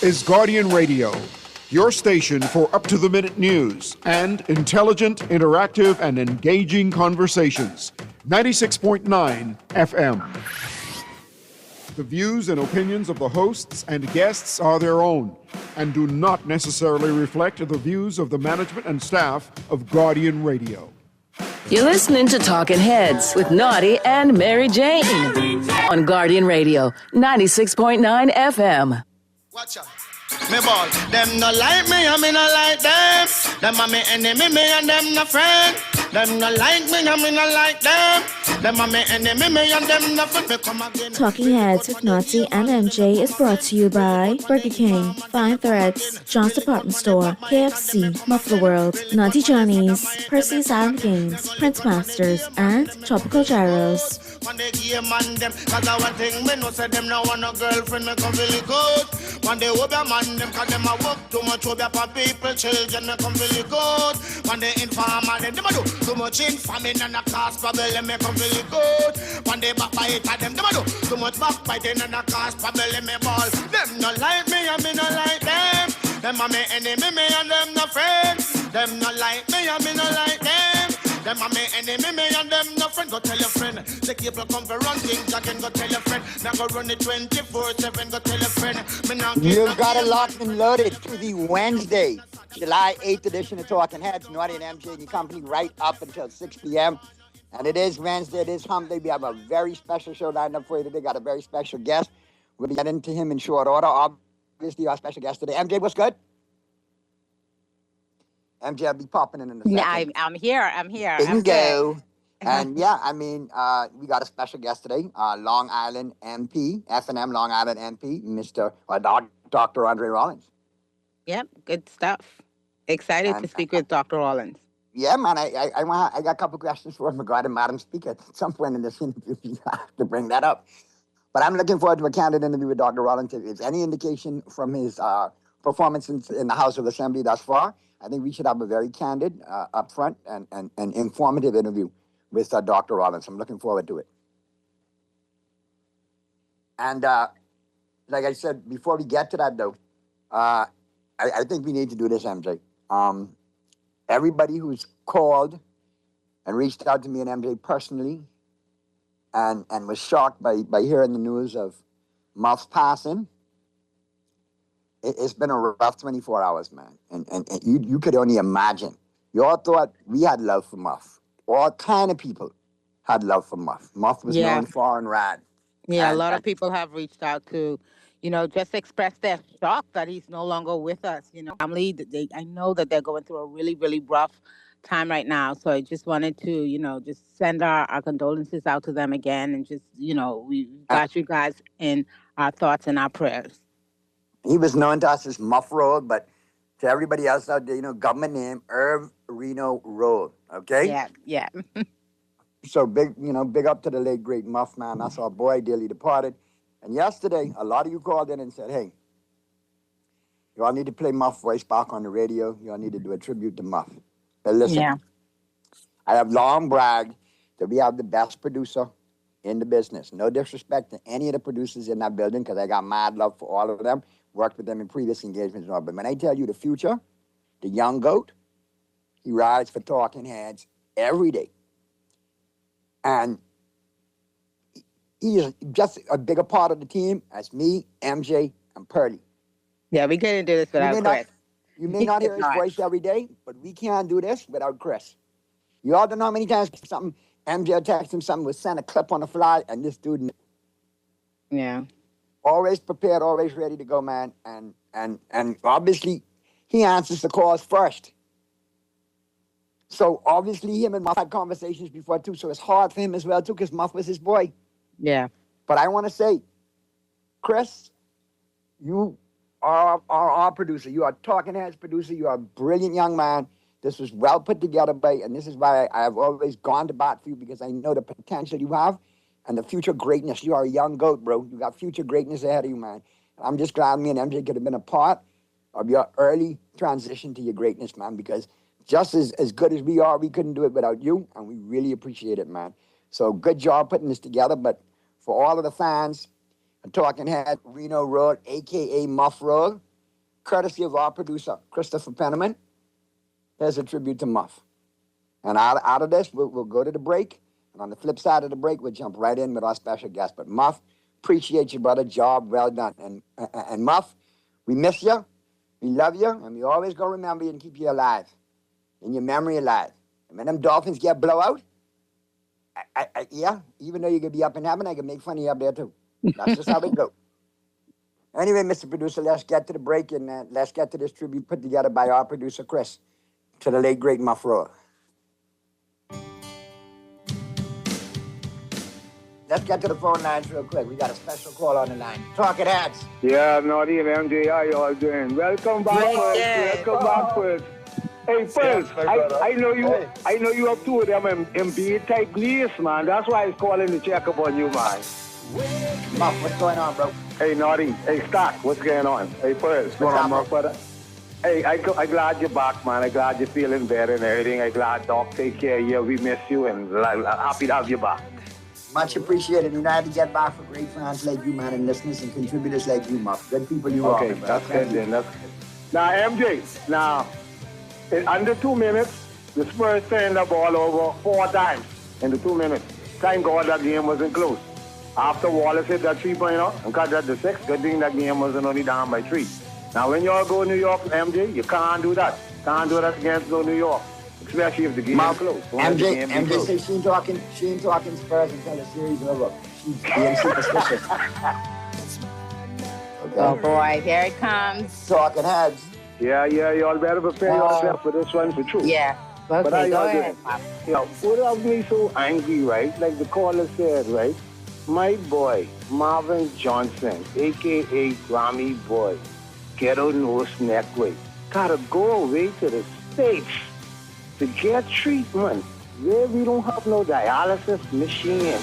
is Guardian Radio, your station for up-to-the-minute news and intelligent, interactive, and engaging conversations. 96.9 FM. The views and opinions of the hosts and guests are their own and do not necessarily reflect the views of the management and staff of Guardian Radio. You're listening to Talking Heads with Naughty and Mary Jane on Guardian Radio, 96.9 FM. Watch out. Me ball, them no like me, I mean I like them. Them are me enemy, me and them no friend. Them no like me, I mean I like them. Them are me enemy, me and them no friend. Me come again. Talking Heads with Naughty and MJ is brought to you by Burger King, Fine Threads, John's Department Store, KFC, Muffler World, Naughty Johnny's, Percy's Island Games, Prince Masters, and Tropical Gyros. When they give man them, cause I one thing me no say them no want no girlfriend, me come really good. When they hope a man them, cause them a work too much, hope for people, children, me come really good. When they informer them, them a do too much infaming and a cause problem, me come really good. When they backbite at them, them a do too much backbiting and a cause problem, me ball. Them no like me and me no like them. Them a me enemy, me and them no friends. Them no like me and me no like them. Them a me enemy, me and them no friend. Go tell your friend. The people come for run things, I can go tell your friend. Now go run it 24/7, go tell your friend. You've got it locked and loaded to the Wednesday, July 8th edition of Talking Heads. Naughty and MJ and your company right up until 6 p.m. And it is Wednesday, it is Hump Day. We have a very special show lined up for you today. Got a very special guest. We'll be getting to him in short order. Obviously, our special guest today. MJ, what's good? MJ, I'll be popping in a second. I'm here. Bingo. And yeah, I mean, we got a special guest today, Long Island MP, F&M Long Island MP, Dr. Andre Rollins. Yep, good stuff. Excited to speak with Dr. Rollins. Yeah, man, I got a couple questions for him regarding Madam Speaker. At some point in this interview, we have to bring that up. But I'm looking forward to a candid interview with Dr. Rollins. If there's any indication from his performance in the House of Assembly thus far, I think we should have a very candid, upfront, and informative interview with Dr. Rollins. I'm looking forward to it. And like I said, before we get to that, though, I think we need to do this, MJ. Everybody who's called and reached out to me and MJ personally and was shocked by hearing the news of Muff's passing, it's been a rough 24 hours, man. And you could only imagine. You all thought we had love for Muff. All kind of people had love for Muff. Muff was known far and wide. Yeah, a lot of people have reached out to, just express their shock that he's no longer with us. Family, I know that they're going through a really, really rough time right now. So I just wanted to, just send our condolences out to them again. And just, we got you guys in our thoughts and our prayers. He was known to us as Muff Road, but to everybody else out there, government name, Irv Reno Road, okay? Yeah. So big up to the late, great Muff, man. That's our boy, dearly departed. And yesterday, a lot of you called in and said, hey, you all need to play Muff voice back on the radio. You all need to do a tribute to Muff. But listen, I have long bragged that we have the best producer in the business. No disrespect to any of the producers in that building, because I got mad love for all of them. Worked with them in previous engagements and all. But when I tell you the future, the young goat, he rides for Talking Heads every day. And he is just a bigger part of the team as me, MJ, and Pearly. Yeah, we couldn't do this without Chris. You may not hear his voice every day, but we can't do this without Chris. You all don't know how many times MJ texted him something, would send a clip on the fly, and this dude... Yeah. Always prepared, always ready to go, man. And obviously, he answers the calls first. So obviously, him and Muff had conversations before, too. So it's hard for him as well, too, because Muff was his boy. Yeah. But I want to say, Chris, you are our producer. You are Talking Heads producer. You are a brilliant young man. This was well put together and this is why I have always gone to bat for you, because I know the potential you have. And the future greatness. You are a young goat, bro. You got future greatness ahead of you, man. I'm just glad me and MJ could have been a part of your early transition to your greatness, man, because just as good as we are, we couldn't do it without you, and we really appreciate it, man. So good job putting this together, but for all of the fans, Talking Head, Reno Road, a.k.a. Muff Road, courtesy of our producer, Christopher Penniman. Here's a tribute to Muff. And out of this, we'll go to the break. And on the flip side of the break, we'll jump right in with our special guest. But Muff, appreciate you, brother. Job well done. And Muff, we miss you. We love you. And we always going to remember you and keep you alive. In your memory alive. And when them Dolphins get blowout, yeah, even though you could be up in heaven, I can make fun of you up there too. That's just how it go. Anyway, Mr. Producer, let's get to the break and let's get to this tribute put together by our producer, Chris, to the late, great Muff Rowe. Let's get to the phone lines real quick. We got a special call on the line. Talking Heads. Yeah, Naughty and MJ, how y'all doing? Welcome back, First. Welcome back, First. Hey, First, I know you. Hey. I know you have two of them NBA type leads, man. That's why I was calling to check up on you, man. Muff, what's going on, bro? Hey, Naughty. Hey, Stock, what's going on? Hey, First, what's going on, Muff, brother? Hey, I'm glad you're back, man. I'm glad you're feeling better and everything. I'm glad Doc take care of you. We miss you and happy to have you back. Much appreciated. You know, I had to get back for great fans like you, man, and listeners and contributors like you, Muff. Good people you are. Okay, that's good then. That's good. Now, MJ, now, in under 2 minutes, the Spurs turned the ball over 4 times in the 2 minutes. Thank God that game wasn't close. After Wallace hit that 3-pointer and cut that to 6, good thing that game wasn't only down by 3. Now, when y'all go to New York, MJ, you can't do that. Can't do that against New York. Especially if the game is close. MJ says she ain't talking Spurs until the series is over. She's being superstitious. Okay. Oh boy, here it comes. Talking Heads. Yeah, y'all better prepare yourself for this one for true. Yeah. Okay, but go ahead. You know, what have me so angry, right? Like the caller said, right? My boy, Marvin Johnson, a.k.a. Grammy Boy, Ghetto Nose Neckway, gotta go away to the States to get treatment where we don't have no dialysis machine.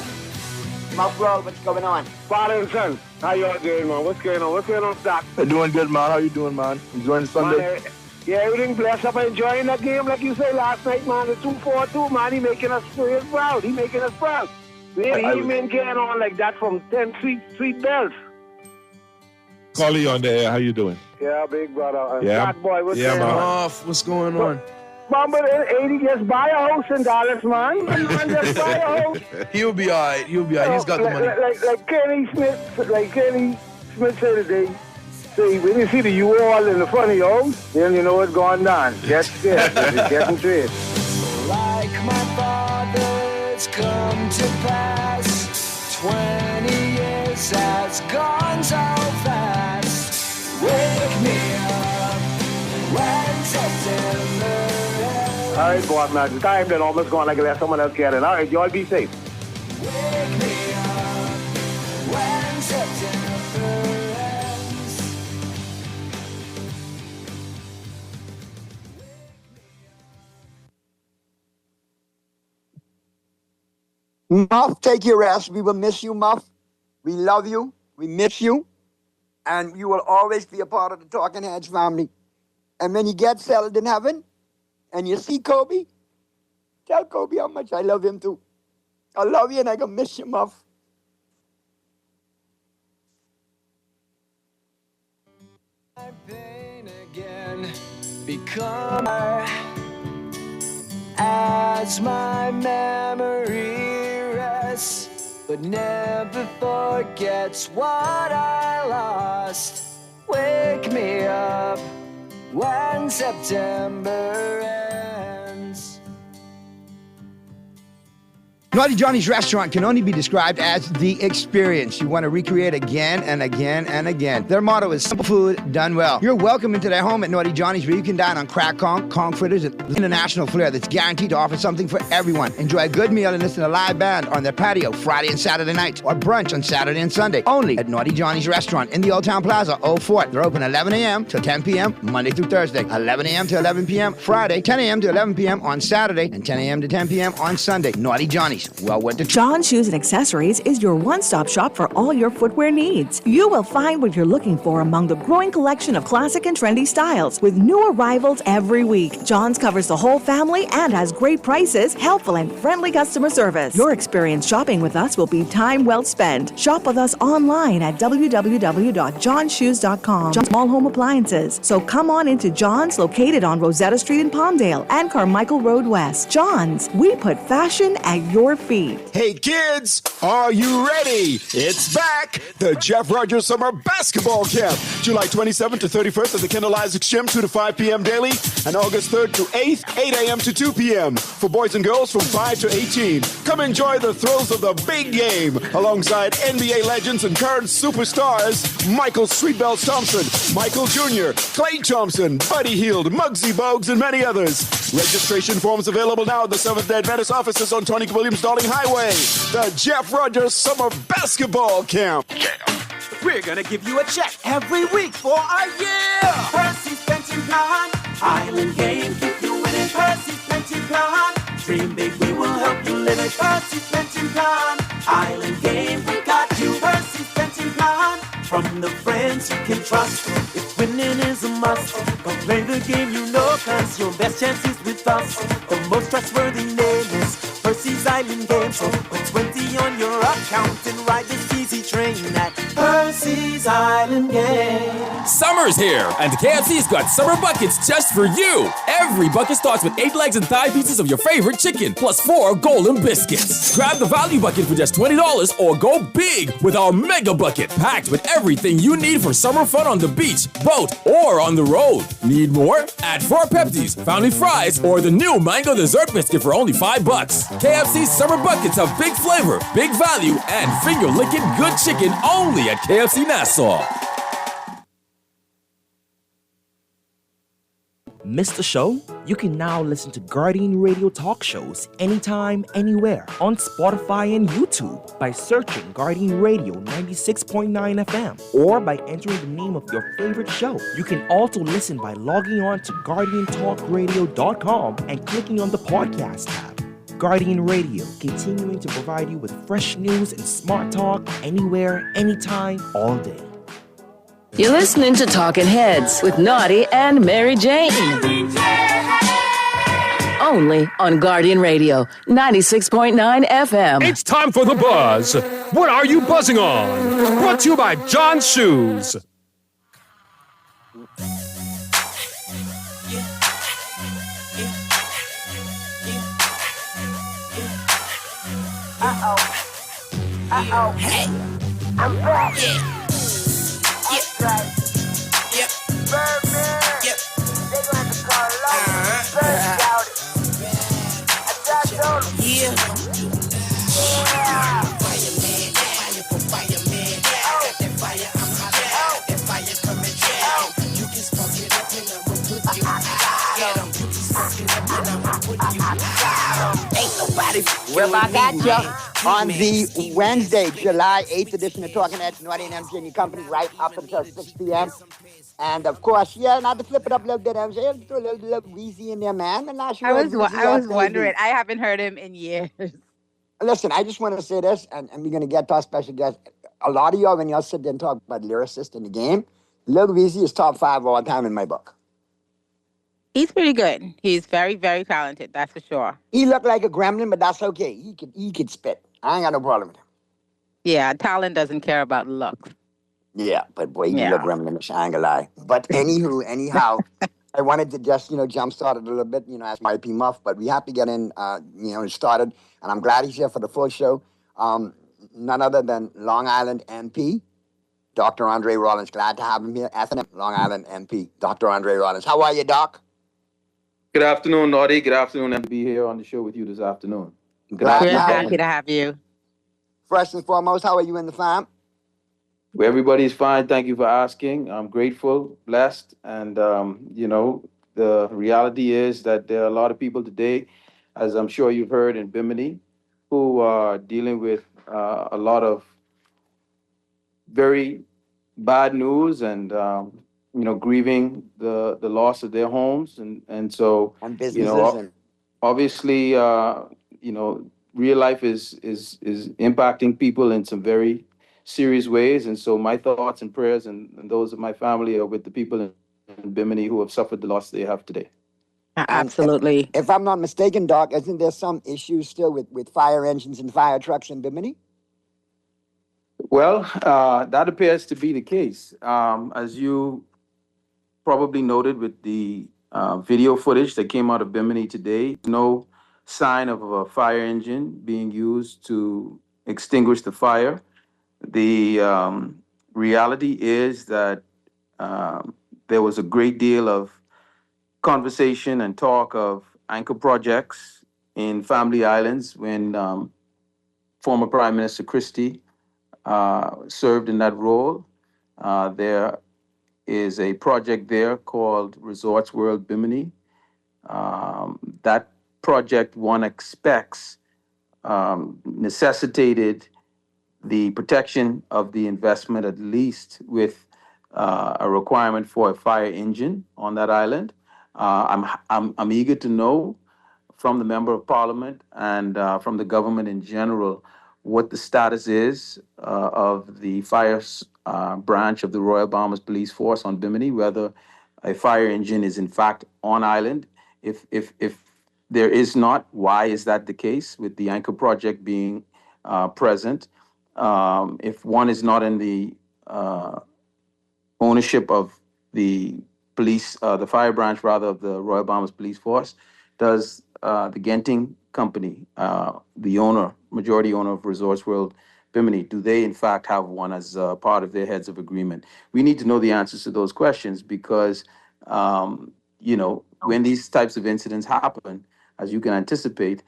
Muff Rowe, what's going on? Father and son, how y'all doing, man? What's going on? What's going on, Doc? Doing good, man. How you doing, man? Enjoying the Sunday? Man, yeah, everything blessed up. Enjoying that game, like you said last night, man. The 2-4-2, man. He making us proud. He making us proud. He been getting on like that from 10 sweet bells. Callie on the air. How you doing? Yeah, big brother. Yeah. Doc boy, what's going man. on? What's going on? Remember, 80 just buy a house in Dallas, man. Man, just buy a house. He'll be all right. He's got the money. Like Kenny Smith said today, say, when you see the U-Haul in the front of your house, then you know what's going on. Get scared. It's getting trade. Like my father's come to pass, 20 years has gone so fast. Wake me up when September. All right, boy, man. The time then almost gone like let someone else get in. All right, y'all be safe. Wake me up when September ends. Muff, take your rest. We will miss you, Muff. We love you. We miss you. And you will always be a part of the Talking Heads family. And when you get settled in heaven and you see Kobe, tell Kobe how much I love him too. I love you and I gonna miss you, Muff. My pain again become as my memory rests, but never forgets what I lost. Wake me up when September ends. Naughty Johnny's restaurant can only be described as the experience you want to recreate again and again and again. Their motto is simple food done well. You're welcome into their home at Naughty Johnny's, where you can dine on crack conch fritters and international flair that's guaranteed to offer something for everyone. Enjoy a good meal and listen to a live band on their patio Friday and Saturday nights, or brunch on Saturday and Sunday, only at Naughty Johnny's restaurant in the Old Town Plaza, Old Fort. They're open 11 a.m. till 10 p.m. Monday through Thursday, 11 a.m. to 11 p.m. Friday, 10 a.m. to 11 p.m. on Saturday, and 10 a.m. to 10 p.m. on Sunday. Naughty Johnny's. shoes. Well, what the John Shoes and Accessories is your one-stop shop for all your footwear needs. You will find what you're looking for among the growing collection of classic and trendy styles with new arrivals every week. John's covers the whole family and has great prices, helpful and friendly customer service. Your experience shopping with us will be time well spent. Shop with us online at www.johnshoes.com. John's Small Home Appliances. So come on into John's, located on Rosetta Street in Palmdale and Carmichael Road West. John's, we put fashion at your feet. Hey kids, are you ready? It's back! The Jeff Rogers Summer Basketball Camp. July 27th to 31st at the Kendall Isaacs Gym, 2 to 5 p.m. daily, and August 3rd to 8th, 8 a.m. to 2 p.m. for boys and girls from 5 to 18. Come enjoy the thrills of the big game alongside NBA legends and current superstars Michael Sweetbells Thompson, Michael Jr., Klay Thompson, Buddy Hield, Muggsy Bogues, and many others. Registration forms available now at the Seventh-day Adventist offices on Tony Williams Darling Highway. The Jeff Rogers Summer Basketball Camp. We're gonna give you a check every week for a year. Percy's Pension Plan, Island Game, keep you winning. Percy's Pension Plan, dream big, we will help you live it. Percy's Pension Plan, Island Game, we got you. Percy's Pension Plan, from the friends you can trust. If winning is a must, go play the game you know, cause your best chance is with us. The most trustworthy name is Percy's Island Game. So put 20 on your account and ride this easy train at Percy's Island Game. Summer's here, and KFC's got summer buckets just for you. Every bucket starts with 8 legs and thigh pieces of your favorite chicken, plus 4 golden biscuits. Grab the value bucket for just $20 or go big with our mega bucket, packed with everything you need for summer fun on the beach, boat, or on the road. Need more? Add 4 Pepsis, Family Fries, or the new mango dessert biscuit for only $5. KFC's summer buckets have big flavor, big value, and finger-licking good chicken only at KFC Nassau. Missed the show? You can now listen to Guardian Radio talk shows anytime, anywhere on Spotify and YouTube by searching Guardian Radio 96.9 FM or by entering the name of your favorite show. You can also listen by logging on to GuardianTalkRadio.com and clicking on the podcast tab. Guardian Radio, continuing to provide you with fresh news and smart talk anywhere, anytime, all day. You're listening to Talking Heads with Naughty and Mary Jane. Only on Guardian Radio, 96.9 FM. It's time for the buzz. What are you buzzing on? Brought to you by John Shoes. Hey, I'm back. Right. Yep. Birdman. Yep. They gonna have to call Logan. Bird about it. I just told him. Yeah. Fireman. Fire for fireman. I got that fire. I'm hot. That fire coming down. You can spark it up and I'ma put you out. Get them. You can spark it up and I'ma put you out. Ain't nobody. Well, I got you. On the Wednesday, July 8th edition of Talking Heads, Naughty and MJ and your company, right up until 6 p.m. And of course, not to flip it up a little bit, MJ, throw a little Weezy in there, man. And I was wondering. I haven't heard him in years. Listen, I just want to say this, and we're going to get to our special guest. A lot of y'all, when y'all sit there and talk about lyricists in the game, Lil Weezy is top 5 all time in my book. He's pretty good. He's very, very talented, that's for sure. He looked like a gremlin, but that's okay. He could spit. I ain't got no problem with him. Yeah, talent doesn't care about looks. Yeah, but boy, you look gremlinish, I ain't gonna lie. But anyhow, I wanted to just, jumpstart it a little bit, as YP Muff, but we have to get in, started. And I'm glad he's here for the full show. None other than Long Island MP, Dr. Andre Rollins. Glad to have him here. SNM, Long Island MP, Dr. Andre Rollins. How are you, Doc? Good afternoon, Naughty. Good afternoon, and to be here on the show with you this afternoon. Glad happy to have you. First and foremost, how are you in the fam? Well, everybody's fine. Thank you for asking. I'm grateful, blessed, and the reality is that there are a lot of people today, as I'm sure you've heard in Bimini, who are dealing with a lot of very bad news and grieving the loss of their homes and so businesses obviously real life is impacting people in some very serious ways. And so my thoughts and prayers and those of my family are with the people in Bimini who have suffered the loss they have today. Absolutely. If I'm not mistaken, Doc, isn't there some issues still with fire engines and fire trucks in Bimini? Well, that appears to be the case. As you probably noted with the video footage that came out of Bimini today, no sign of a fire engine being used to extinguish the fire. The reality is that there was a great deal of conversation and talk of anchor projects in Family Islands when former Prime Minister Christie served in that role. There is a project there called Resorts World Bimini. That project, one expects, necessitated the protection of the investment, at least with a requirement for a fire engine on that island. I'm eager to know from the Member of Parliament and from the government in general what the status is of the fire branch of the Royal Bahamas Police Force on Bimini, whether a fire engine is in fact on island. If there is not, why is that the case with the anchor project being present? If one is not in the ownership of the police, the fire branch rather of the Royal Bahamas Police Force, does the Genting Company, the owner, majority owner of Resorts World Bimini, do they in fact have one as part of their heads of agreement? We need to know the answers to those questions because, when these types of incidents happen, as you can anticipate,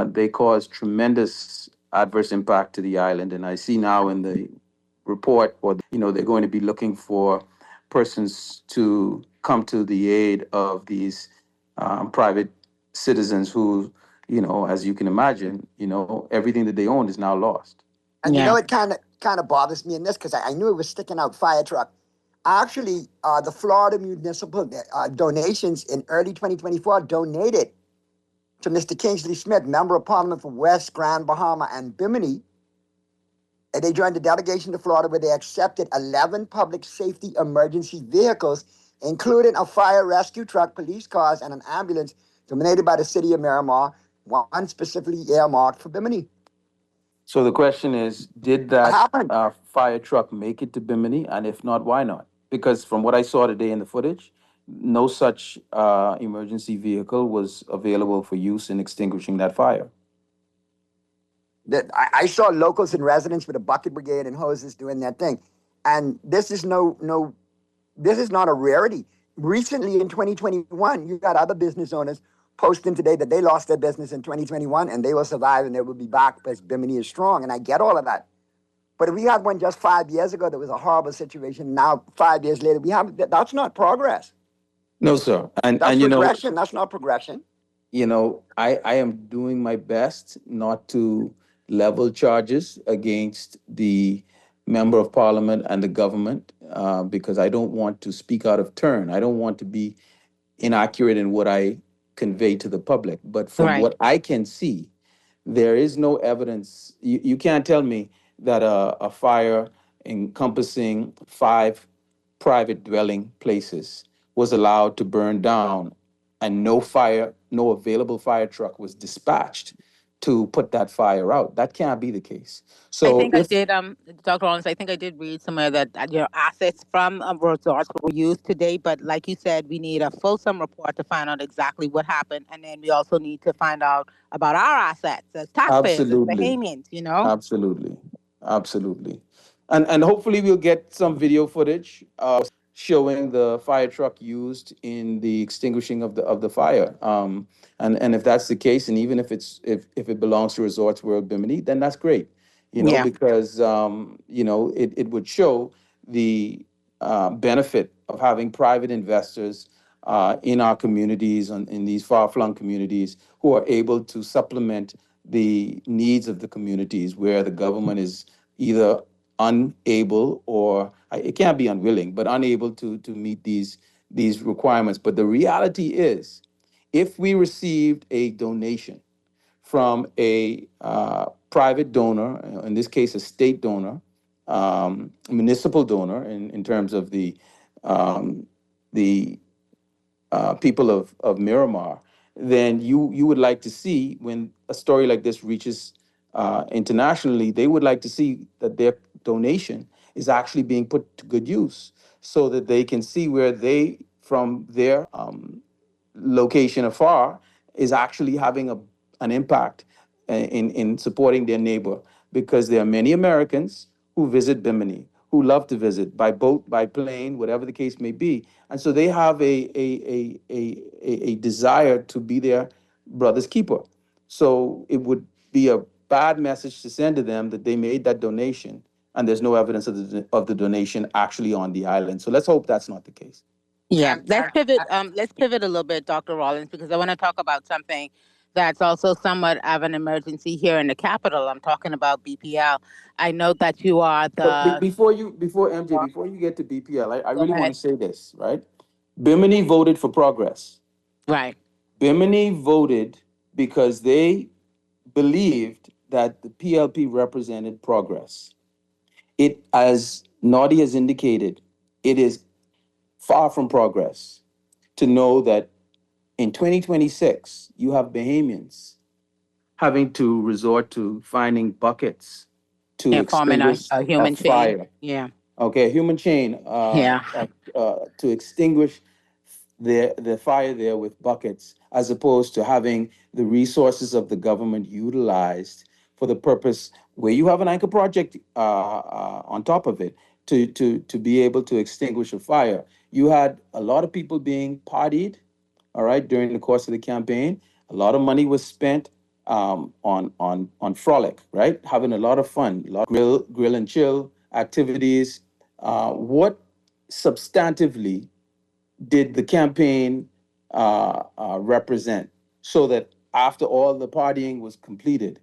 they cause tremendous adverse impact to the island. And I see now in the report, they're going to be looking for persons to come to the aid of these private citizens who, as you can imagine, everything that they own is now lost. And it kind of bothers me in this because I knew it was sticking out fire truck. Actually, the Florida municipal donations in early 2024 donated to Mr. Kingsley Smith, Member of Parliament for West Grand Bahama and Bimini. And they joined the delegation to Florida where they accepted 11 public safety emergency vehicles, including a fire rescue truck, police cars, and an ambulance donated by the city of Miramar, one specifically earmarked for Bimini. So the question is, did that fire truck make it to Bimini? And if not, why not? Because from what I saw today in the footage, no such emergency vehicle was available for use in extinguishing that fire. I saw locals and residents with a bucket brigade and hoses doing that thing. And this is this is not a rarity. Recently in 2021, you got other business owners posting today that they lost their business in 2021 and they will survive and they will be back because Bimini is strong. And I get all of that. But if we had one just 5 years ago, that was a horrible situation. Now, 5 years later, that's not progress. No, sir. And progression. That's not progression. I am doing my best not to level charges against the Member of Parliament and the government because I don't want to speak out of turn. I don't want to be inaccurate in what I convey to the public. But from what I can see, there is no evidence. You can't tell me that a fire encompassing 5 private dwelling places was allowed to burn down and no available fire truck was dispatched to put that fire out. That can't be the case. So I think I did, Dr. Rollins, I think I did read somewhere that assets from resorts were used today, but like you said, we need a fulsome report to find out exactly what happened, and then we also need to find out about our assets as taxpayers, as Bahamians, Absolutely. And hopefully we'll get some video footage showing the fire truck used in the extinguishing of the fire. And if that's the case, and even if it belongs to Resorts World Bimini, then that's great. Because it would show the benefit of having private investors in our communities, in these far-flung communities, who are able to supplement the needs of the communities where the government is either unable or it can't be unwilling, but unable to meet these requirements. But the reality is, if we received a donation from a private donor, in this case, a state donor, municipal donor, in terms of the people of Miramar, then you would like to see when a story like this reaches internationally, they would like to see that their donation is actually being put to good use so that they can see where they, from their location afar, is actually having an impact in supporting their neighbor, because there are many Americans who visit Bimini, who love to visit by boat, by plane, whatever the case may be. And so they have a desire to be their brother's keeper. So it would be a bad message to send to them that they made that donation and there's no evidence of the donation actually on the island. So let's hope that's not the case. Yeah, let's pivot. Let's pivot a little bit, Dr. Rollins, because I want to talk about something that's also somewhat of an emergency here in the capital. I'm talking about BPL. I know that you are But the. before MJ, before you get to BPL, I really want ahead. to say this, right? Bimini voted for progress. Right. Bimini voted because they believed that the PLP represented progress. It, as Naughty has indicated, it is far from progress to know that in 2026, you have Bahamians having to resort to finding buckets to Yeah, forming a extinguish human chain. fire. Yeah. Okay, human chain. Yeah. To extinguish the fire there with buckets, as opposed to having the resources of the government utilized for the purpose where you have an anchor project on top of it to be able to extinguish a fire. You had a lot of people being partied, all right, during the course of the campaign. A lot of money was spent on frolic, right? Having a lot of fun, a lot of grill and chill activities. What substantively did the campaign represent, so that after all the partying was completed,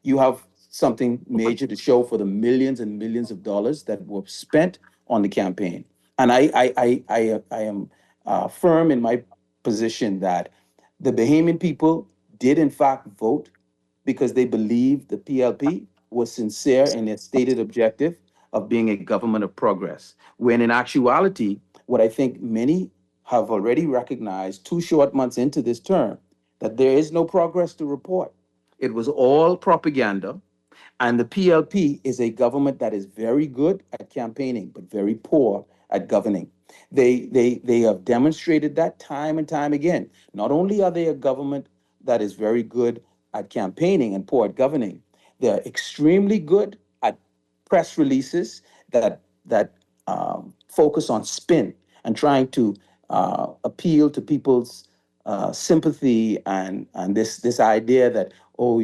you have something major to show for the millions and millions of dollars that were spent on the campaign? And I am firm in my position that the Bahamian people did in fact vote because they believed the PLP was sincere in its stated objective of being a government of progress. When in actuality, what I think many have already recognized 2 short months into this term, that there is no progress to report. It was all propaganda. And the PLP is a government that is very good at campaigning, but very poor at governing. They have demonstrated that time and time again. Not only are they a government that is very good at campaigning and poor at governing, they're extremely good at press releases that focus on spin and trying to appeal to people's sympathy and this idea that, oh,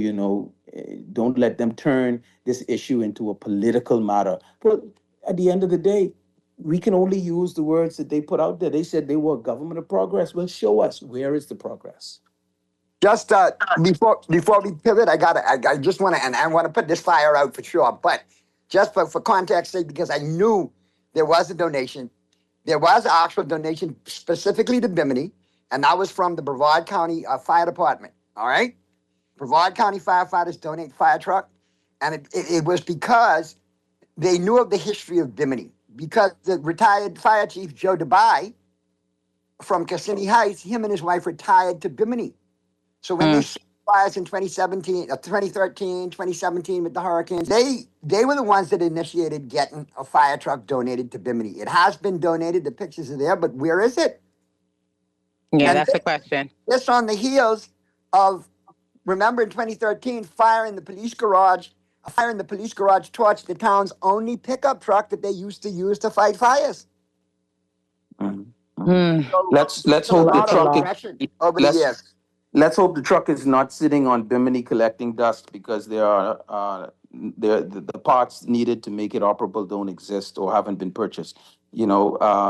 don't let them turn this issue into a political matter. But at the end of the day, we can only use the words that they put out there. They said they were a government of progress. Well, show us, where is the progress? Just before we pivot, I just want to, and I want to put this fire out for sure, but just for context sake, because I knew there was a donation. There was an actual donation specifically to Bimini, and that was from the Brevard County Fire Department, all right? Brevard County firefighters donate fire truck, and it was because they knew of the history of Bimini, because the retired fire chief, Joe DeBay, from Kissimmee Heights, him and his wife retired to Bimini. So when they saw fires in 2013, 2017 with the hurricanes, they were the ones that initiated getting a fire truck donated to Bimini. It has been donated, the pictures are there, but where is it? Yeah, And that's the question. This on the heels of, remember in 2013, a fire in the police garage torched the town's only pickup truck that they used to use to fight fires. Let's hope the truck let's hope the truck is not sitting on Bimini collecting dust, because there are the parts needed to make it operable don't exist or haven't been purchased.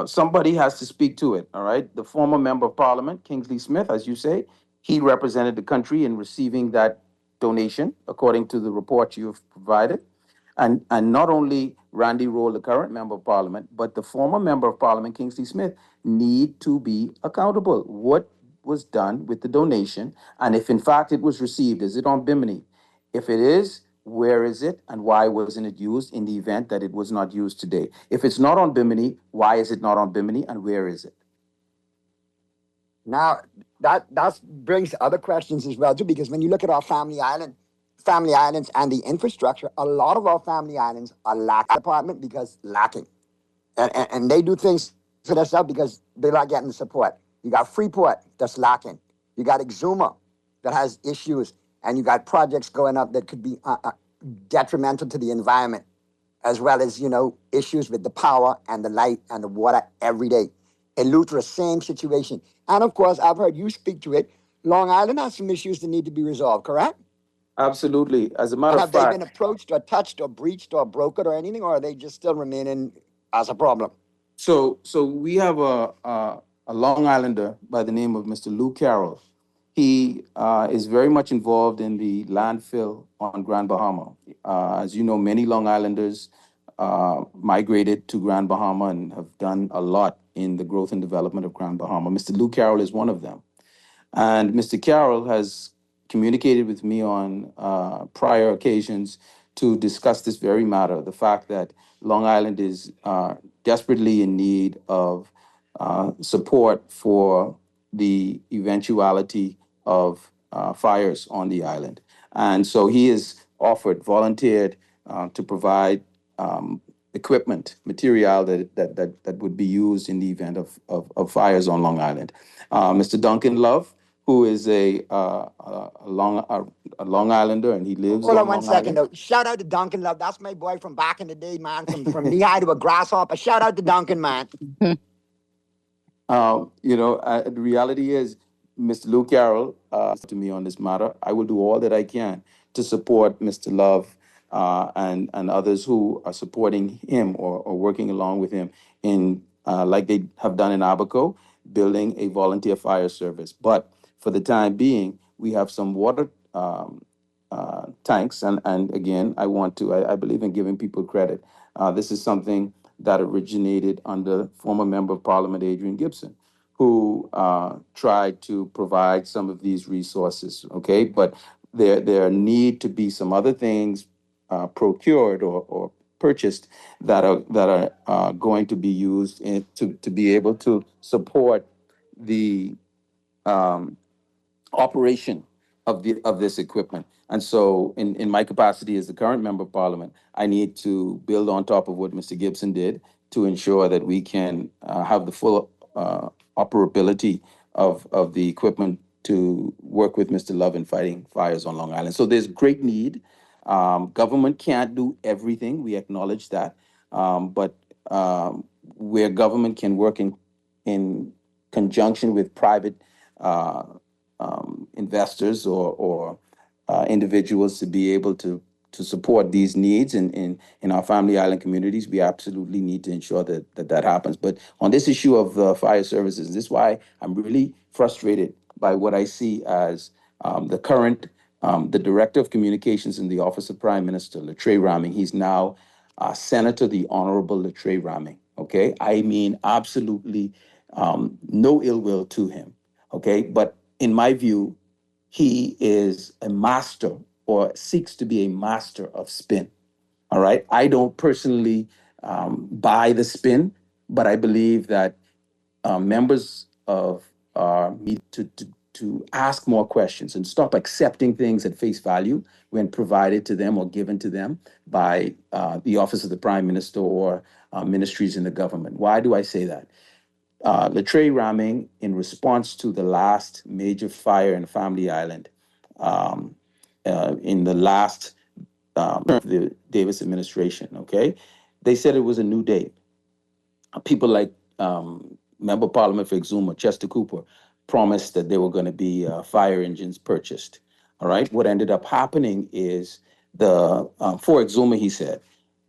Somebody has to speak to it. All right. The former member of parliament, Kingsley Smith, as you say, he represented the country in receiving that donation, according to the report you've provided. And not only Randy Roll, the current member of parliament, but the former member of parliament, Kingsley Smith, need to be accountable. What was done with the donation, and if in fact it was received, is it on Bimini? If it is, where is it and why wasn't it used in the event that it was not used today? If it's not on Bimini, why is it not on Bimini and where is it? Now, that brings other questions as well, too, because when you look at our family islands and the infrastructure, a lot of our family islands are lacking department because lacking. And they do things for themselves because they're not getting the support. You got Freeport that's lacking. You got Exuma that has issues. And you got projects going up that could be detrimental to the environment, as well as, issues with the power and the light and the water every day. In Luther, same situation. And of course, I've heard you speak to it. Long Island has some issues that need to be resolved, correct? Absolutely. As a matter And of fact, have they been approached or touched or breached or brokered or anything, or are they just still remaining as a problem? So we have a Long Islander by the name of Mr. Lou Carroll. He is very much involved in the landfill on Grand Bahama. As you know, many Long Islanders migrated to Grand Bahama and have done a lot in the growth and development of Grand Bahama. Mr. Lou Carroll is one of them. And Mr. Carroll has communicated with me on prior occasions to discuss this very matter, the fact that Long Island is desperately in need of support for the eventuality of fires on the island. And so he has volunteered to provide equipment, material that would be used in the event of fires on Long Island. Mr. Duncan Love, who is a Long Islander, and he lives Hold on on one Long second, Island. though. Shout out to Duncan Love. That's my boy from back in the day, man, from knee high to a grasshopper. Shout out to Duncan, man. The reality is, Mr. Lou Carroll, to me on this matter, I will do all that I can to support Mr. Love and others who are supporting him or working along with him in, like they have done in Abaco, building a volunteer fire service. But for the time being, we have some water tanks. And again, I believe in giving people credit. This is something that originated under former Member of Parliament Adrian Gibson, who tried to provide some of these resources, okay? But there need to be some other things procured or purchased that are going to be used to be able to support the operation of this equipment. And so in my capacity as the current Member of Parliament, I need to build on top of what Mr. Gibson did to ensure that we can have the full operability of the equipment to work with Mr. Love in fighting fires on Long Island. So there's great need. Government can't do everything. We acknowledge that. But where government can work in conjunction with private investors or individuals to be able to support these needs in our family island communities, we absolutely need to ensure that happens. But on this issue of fire services, this is why I'm really frustrated by what I see as the current, the Director of Communications in the Office of Prime Minister, Latreille Raming. He's now Senator, the Honorable Latreille Raming, okay? I mean, absolutely no ill will to him, okay? But in my view, he is a master or seeks to be a master of spin, all right? I don't personally buy the spin, but I believe that members of need to ask more questions and stop accepting things at face value when provided to them or given to them by the Office of the Prime Minister or ministries in the government. Why do I say that? Latreille Raming, in response to the last major fire in Family Island, in the last the Davis administration, okay, they said it was a new day. People like Member of Parliament for Exuma, Chester Cooper, promised that there were going to be fire engines purchased. All right. What ended up happening is for Exuma, he said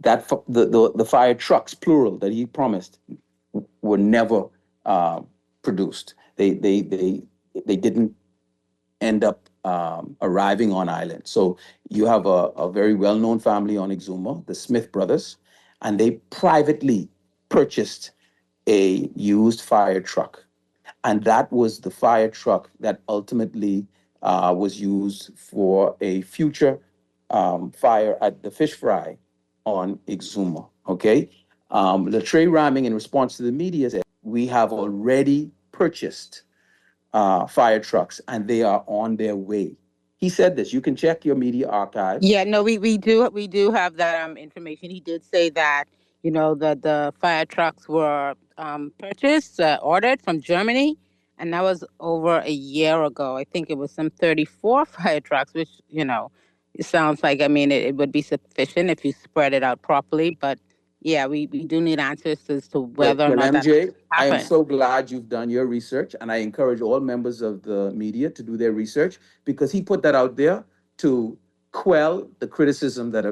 that the fire trucks, plural, that he promised were never produced. They didn't end up arriving on island. So you have a very well-known family on Exuma, the Smith brothers, and they privately purchased a used fire truck. And that was the fire truck that ultimately was used for a future fire at the fish fry on Exuma. Okay. Latrey Ramming, in response to the media, said, we have already purchased fire trucks and they are on their way. He said this. You can check your media archive. Yeah, no, we do have that information. He did say that, you know, that the fire trucks were purchased, ordered from Germany, and that was over a year ago. I think it was some 34 fire trucks, which, you know, it sounds like, I mean, it would be sufficient if you spread it out properly, but yeah, we do need answers as to whether or Well, not that MJ, I am happened. so glad you've done your research, and I encourage all members of the media to do their research because he put that out there to quell the criticism that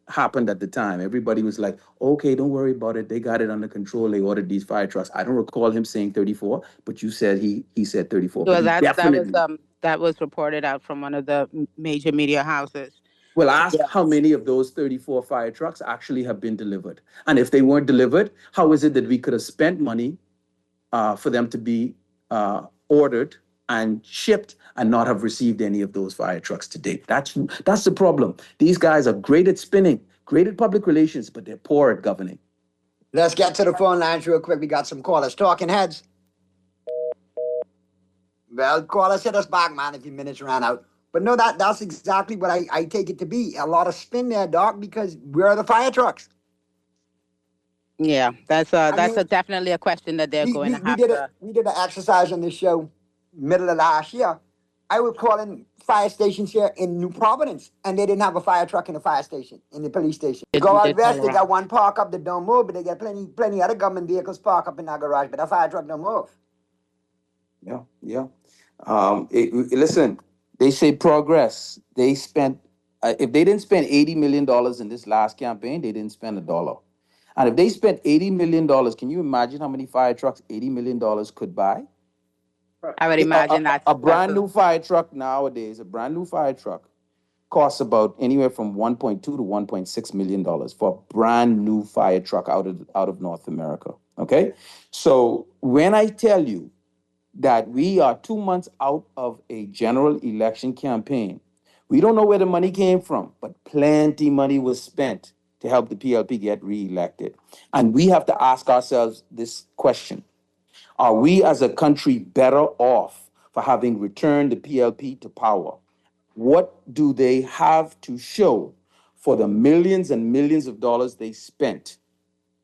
happened at the time. Everybody was like, "Okay, don't worry about it. They got it under control. They ordered these fire trucks." I don't recall him saying 34, but you said he said 34. But Well, he definitely. that was reported out from one of the major media houses. Well, So, ask how many of those 34 fire trucks actually have been delivered. And if they weren't delivered, how is it that we could have spent money for them to be ordered and shipped and not have received any of those fire trucks to date? That's the problem. These guys are great at spinning, great at public relations, but they're poor at governing. Let's get to the phone lines real quick. We got some callers. Talking heads. Well, callers, hit us back, man, if your minutes ran out. But no, that's exactly what I take it to be. A lot of spin there, Doc, because where are the fire trucks? yeah, that's definitely a question that they're going to have to. We did an exercise on this show middle of last year. I was calling fire stations here in New Providence, and they didn't have a fire truck in the fire station, in the police station. Go out west, they got one park up that don't move, but they got plenty other government vehicles parked up in that garage, but that fire truck don't move. Yeah. Listen, they say progress. They spent, if they didn't spend $80 million in this last campaign, they didn't spend $1. And if they spent $80 million, can you imagine how many fire trucks $80 million could buy? I would imagine a brand new fire truck nowadays, a brand new fire truck costs about anywhere from $1.2 to $1.6 million for a brand new fire truck out of North America. Okay? So when I tell you that we are 2 months out of a general election campaign, we don't know where the money came from, but plenty money was spent to help the PLP get reelected. And we have to ask ourselves this question. Are we as a country better off for having returned the PLP to power? What do they have to show for the millions and millions of dollars they spent?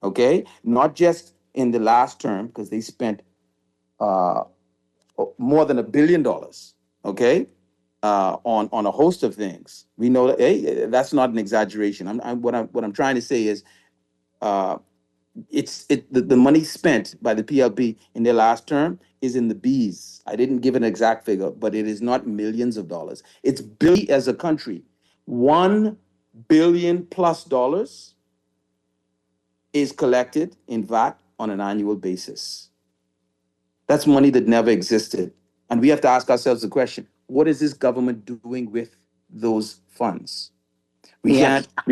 Okay? Not just in the last term, because they spent more than $1 billion, okay, on a host of things. We know that, hey, that's not an exaggeration. What I'm trying to say is, the money spent by the PLP in their last term is in the B's. I didn't give an exact figure, but it is not millions of dollars. It's billion as a country. $1 billion plus is collected in VAT on an annual basis. That's money that never existed. And we have to ask ourselves the question, what is this government doing with those funds? We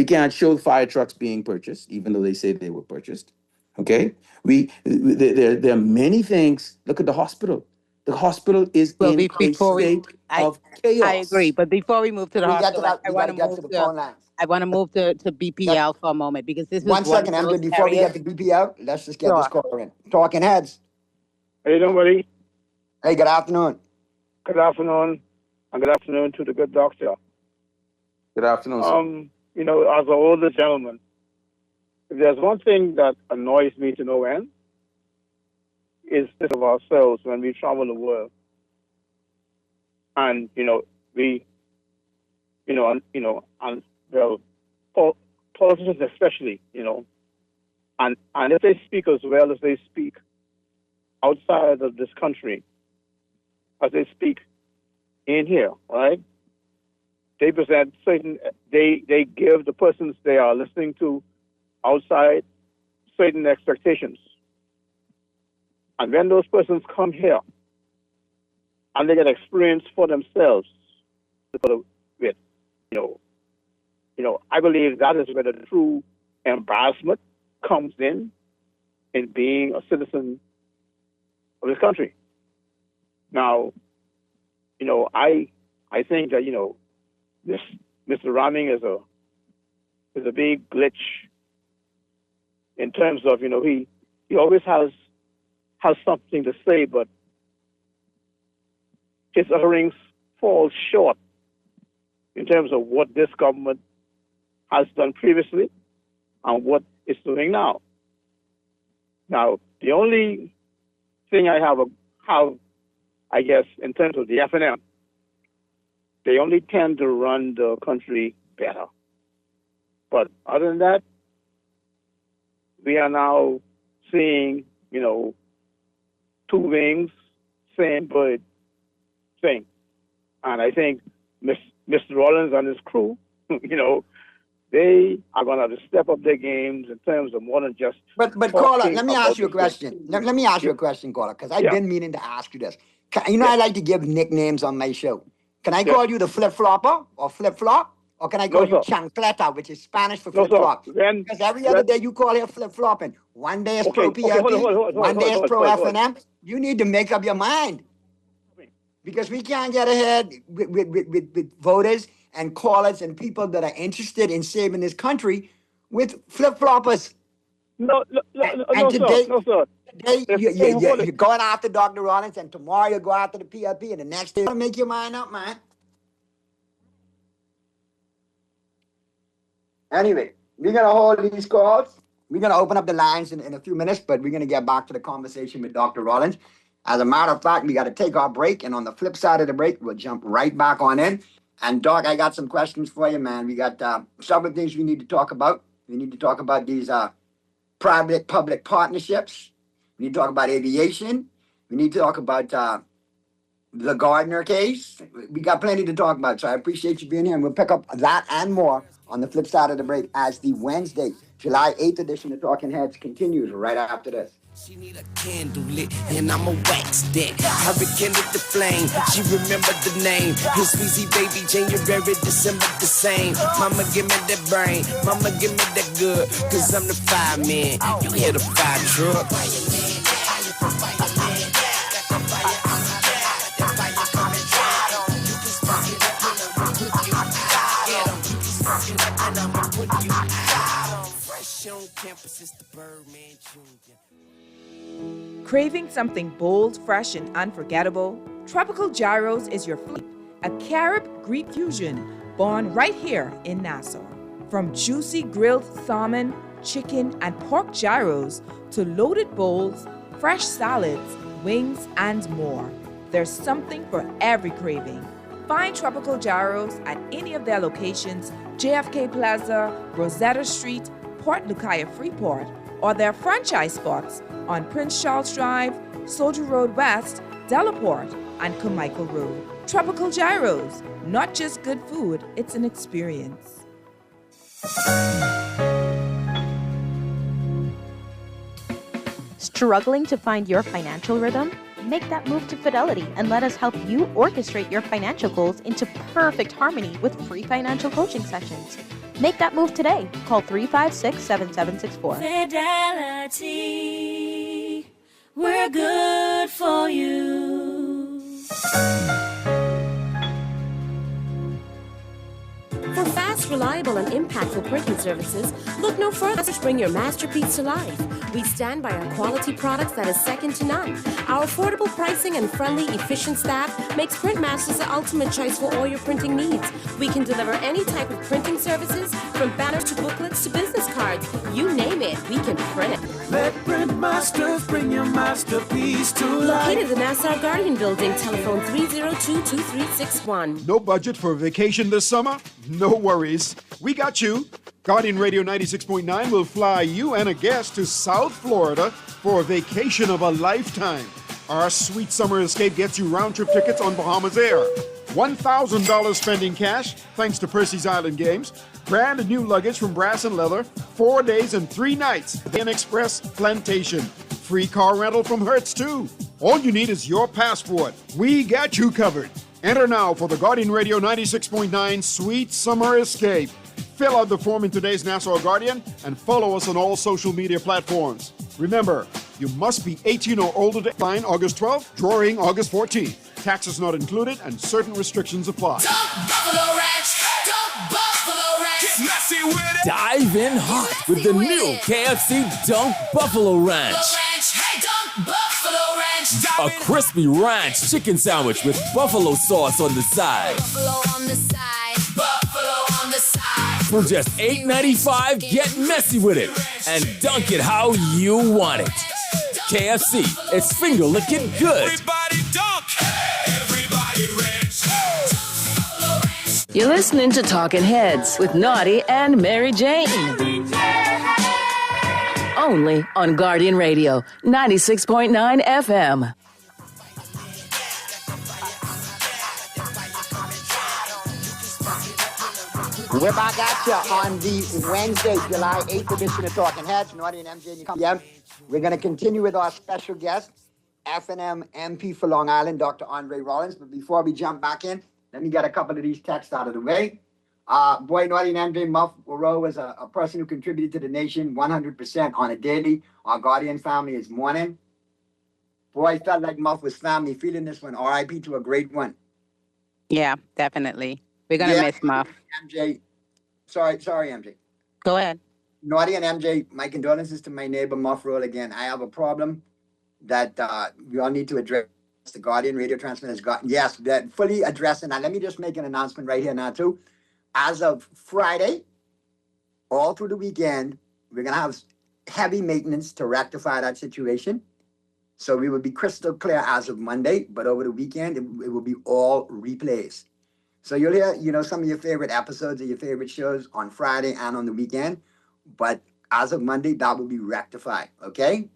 can't show fire trucks being purchased, even though they say they were purchased. Okay? There are many things. Look at the hospital. The hospital is in a state of chaos. I agree, but before we move to the hospital, I want to move to BPL for a moment because this is one second, Andrew. Before we get to BPL, let's just get this caller in. Talking heads. How you doing, buddy? Hey, good afternoon. Good afternoon, and good afternoon to the good doctor. Good afternoon, sir. You know, as an older gentleman, if there's one thing that annoys me to no end, is this of ourselves when we travel the world. And, politicians especially, and if they speak as well as they speak outside of this country, as they speak in here, right? They present they give the persons they are listening to outside certain expectations. And when those persons come here and they get experience for themselves, I believe that is where the true embarrassment comes in being a citizen of this country. Now, I think that this Mr. Raming is a big glitch in terms of he always has something to say, but his utterings fall short in terms of what this government has done previously and what it's doing now. Now, the only thing I have, I guess, in terms of the F&M, they only tend to run the country better. But other than that, we are now seeing, two wings, same bird thing. And I think Mr. Rollins and his crew, they are going to have to step up their games in terms of more than just. But caller, let me ask you a question. Let me ask you a question, caller, because I've been meaning to ask you this. I like to give nicknames on my show. Can I call you the flip-flopper or flip-flop? Or can I call you chancleta, which is Spanish for flip-flop? Because every other day you call it flip-flopping. One day it's pro PLP, one day it's pro F&M. You need to make up your mind. Because we can't get ahead with voters and callers and people that are interested in saving this country with flip-floppers. No, sir. Today you're going after Dr. Rollins, and tomorrow you'll go after the PLP, and the next day you'll make your mind up, man. Anyway, we're going to hold these calls. We're going to open up the lines in a few minutes, but we're going to get back to the conversation with Dr. Rollins. As a matter of fact, we got to take our break, and on the flip side of the break, we'll jump right back on in. And, Doc, I got some questions for you, man. We got several things we need to talk about. We need to talk about these private-public partnerships. We need to talk about aviation. We need to talk about the Gardner case. We got plenty to talk about, so I appreciate you being here, and we'll pick up that and more on the flip side of the break as the Wednesday, July 8th edition of Talking Heads continues right after this. She need a candle lit, and I'm a wax that. I rekindled the flame, she remembered the name. His Weezy baby, January, December the same. Mama, give me that brain, mama, give me that good. Cause I'm the fireman, you hear the fire truck. Craving something bold, fresh, and unforgettable? Tropical Gyros is your fleet, a Carib-Greek fusion born right here in Nassau. From juicy grilled salmon, chicken, and pork gyros to loaded bowls, fresh salads, wings, and more, there's something for every craving. Find Tropical Gyros at any of their locations, JFK Plaza, Rosetta Street, Port Lucaya Freeport, or their franchise spots on Prince Charles Drive, Soldier Road West, Delaport, and Carmichael Road. Tropical Gyros, not just good food, it's an experience. Struggling to find your financial rhythm? Make that move to Fidelity and let us help you orchestrate your financial goals into perfect harmony with free financial coaching sessions. Make that move today. Call 356-7764. Fidelity, we're good for you. For fast, reliable, and impactful printing services, look no further to bring your masterpiece to life. We stand by our quality products that is second to none. Our affordable pricing and friendly, efficient staff makes Printmasters the ultimate choice for all your printing needs. We can deliver any type of printing services, from banners to booklets to business cards. You name it, we can print it. Let Printmasters bring your masterpiece to life. Located in the Nassau Guardian Building, telephone 302-2361. No budget for a vacation this summer? No worries. We got you. Guardian Radio 96.9 will fly you and a guest to South Florida for a vacation of a lifetime. Our sweet summer escape gets you round-trip tickets on Bahamas Air. $1,000 spending cash, thanks to Percy's Island Games. Brand new luggage from Brass and Leather. 4 days and 3 nights. Then Express Plantation. Free car rental from Hertz, too. All you need is your passport. We got you covered. Enter now for the Guardian Radio 96.9 Sweet Summer Escape. Fill out the form in today's Nassau Guardian and follow us on all social media platforms. Remember, You must be 18 or older to sign August 12th, drawing August 14th. Taxes not included and certain restrictions apply. Buffalo Ranch, Buffalo Ranch. Get messy with it. Dive in hot with the new KFC Dunk Buffalo Ranch. Hey, Dunk Buffalo Ranch. A crispy ranch chicken sandwich with buffalo sauce on the side. Buffalo on the side. Buffalo on the side. For just $8.95, get messy with it and dunk it how you want it. KFC, it's finger licking good. Everybody dunk. Everybody ranch. You're listening to Talking Heads with Naughty and Mary Jane. Only on Guardian Radio, 96.9 FM. We're back at you on the Wednesday, July 8th edition of Talking Heads. Naughty and MJ, yeah. We're going to continue with our special guest, F&M MP for Long Island, Dr. Andre Rollins. But before we jump back in, let me get a couple of these texts out of the way. Boy, Naughty and MJ, Muff Moreau is a person who contributed to the nation 100% on a daily. Our Guardian family is mourning. Boy, felt like Muff was family. Feeling this one. RIP to a great one. Yeah, definitely. We're going to miss Muff. MJ. Sorry, MJ. Go ahead. Naughty and MJ, my condolences to my neighbor Muff Roll again. I have a problem that we all need to address. The Guardian radio transmitters got, yes, that fully addressing that. Let me just make an announcement right here now too. As of Friday, all through the weekend, we're going to have heavy maintenance to rectify that situation. So we will be crystal clear as of Monday, but over the weekend, it will be all replays. So you'll hear, some of your favorite episodes of your favorite shows on Friday and on the weekend. But as of Monday, that will be rectified, okay?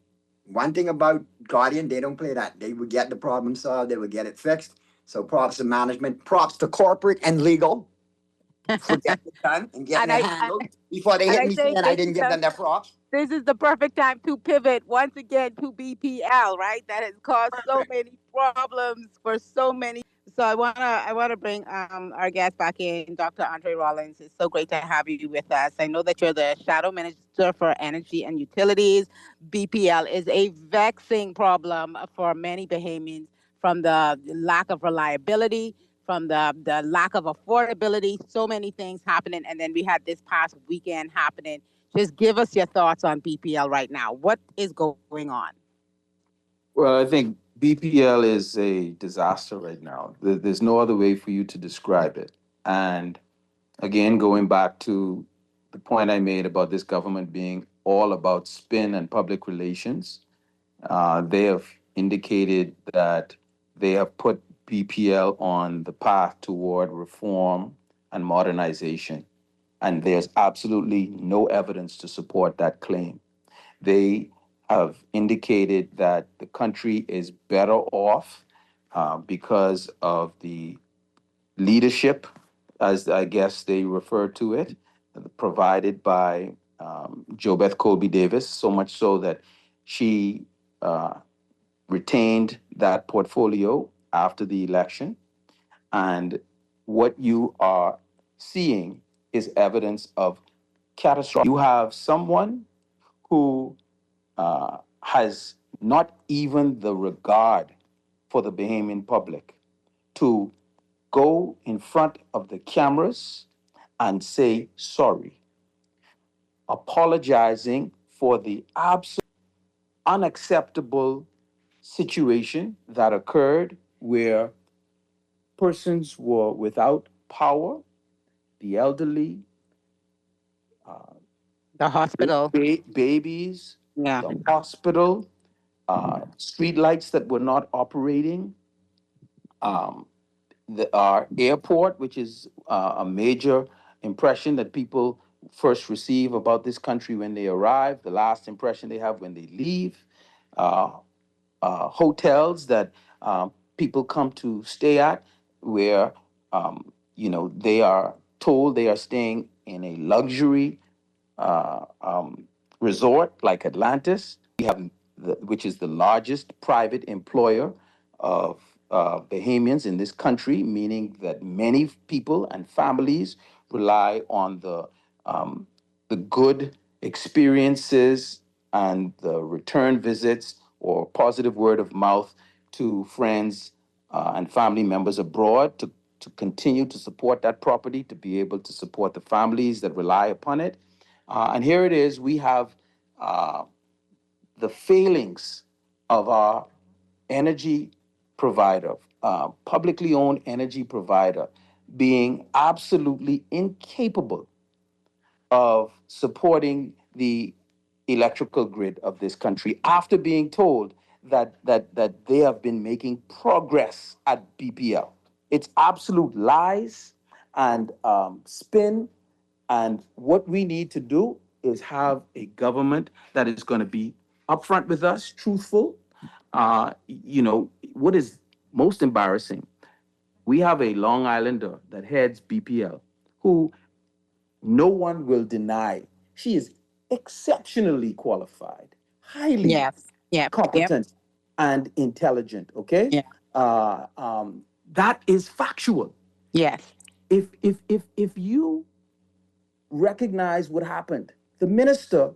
One thing about Guardian, they don't play that. They will get the problem solved. They will get it fixed. So props to management, props to corporate and legal for getting it done and getting it handled before they hit me saying I didn't give them their props. This is the perfect time to pivot once again to BPL, right? That has caused so many problems for so many. So I wanna bring our guest back in, Dr. Andre Rollins. It's so great to have you with us. I know that you're the Shadow Minister for Energy and Utilities. BPL is a vexing problem for many Bahamians, from the lack of reliability, from the lack of affordability, so many things happening. And then we had this past weekend happening. Just give us your thoughts on BPL right now. What is going on? Well, I think BPL is a disaster right now. There's no other way for you to describe it. And again, going back to the point I made about this government being all about spin and public relations, they have indicated that they have put BPL on the path toward reform and modernization. And there's absolutely no evidence to support that claim. They have indicated that the country is better off because of the leadership, as I guess they refer to it, provided by JoBeth Colby Davis, so much so that she retained that portfolio after the election. And what you are seeing is evidence of catastrophe. You have someone who has not even the regard for the Bahamian public to go in front of the cameras and say sorry, apologizing for the absolute unacceptable situation that occurred where persons were without power, the elderly, the hospital, babies, the hospital, street lights that were not operating, our airport, which is a major impression that people first receive about this country when they arrive, the last impression they have when they leave, hotels that people come to stay at where, they are told they are staying in a luxury resort like Atlantis. We have which is the largest private employer of Bahamians in this country, meaning that many people and families rely on the good experiences and the return visits or positive word of mouth to friends and family members abroad to continue to support that property, to be able to support the families that rely upon it. And here it is, we have the failings of our energy provider, publicly owned energy provider, being absolutely incapable of supporting the electrical grid of this country after being told that they have been making progress at BPL. It's absolute lies and spin. And what we need to do is have a government that is going to be upfront with us, truthful. What is most embarrassing, we have a Long Islander that heads BPL who no one will deny. She is exceptionally qualified, highly competent and intelligent, okay? That is factual. Yes. If you recognize what happened, the minister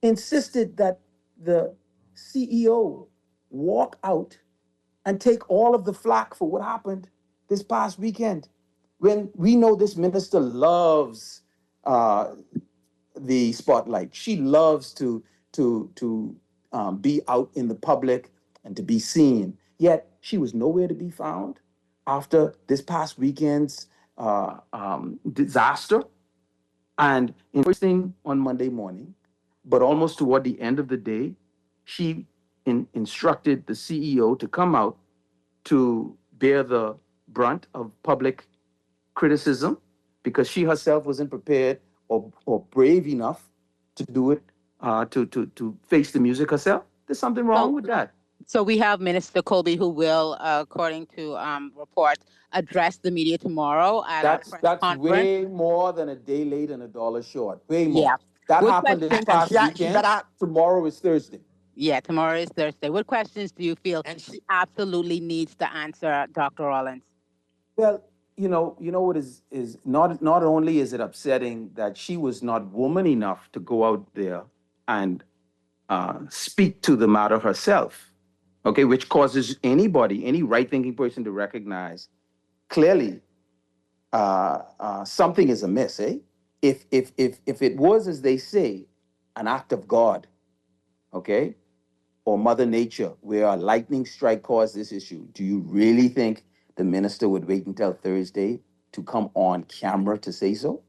insisted that the CEO walk out and take all of the flack for what happened this past weekend, when we know this minister loves the spotlight. She loves to be out in the public and to be seen. Yet she was nowhere to be found after this past weekend's disaster. And first thing on Monday morning, but almost toward the end of the day, she instructed the CEO to come out to bear the brunt of public criticism because she herself wasn't prepared or brave enough to do it, to face the music herself. There's something wrong with that. So we have Minister Colby who will, according to reports, address the media tomorrow at a press conference. Way more than a day late and a dollar short. Way more. Yeah. That What happened this questions- past Yeah, weekend. Tomorrow is Thursday. Yeah, tomorrow is Thursday. What questions do you feel she absolutely needs to answer, Dr. Rollins? Well, you know what is not only is it upsetting that she was not woman enough to go out there and speak to the matter herself, okay, which causes anybody, any right-thinking person to recognize clearly something is amiss, eh? If it was, as they say, an act of God, okay, or Mother Nature, where a lightning strike caused this issue, do you really think the minister would wait until Thursday to come on camera to say so?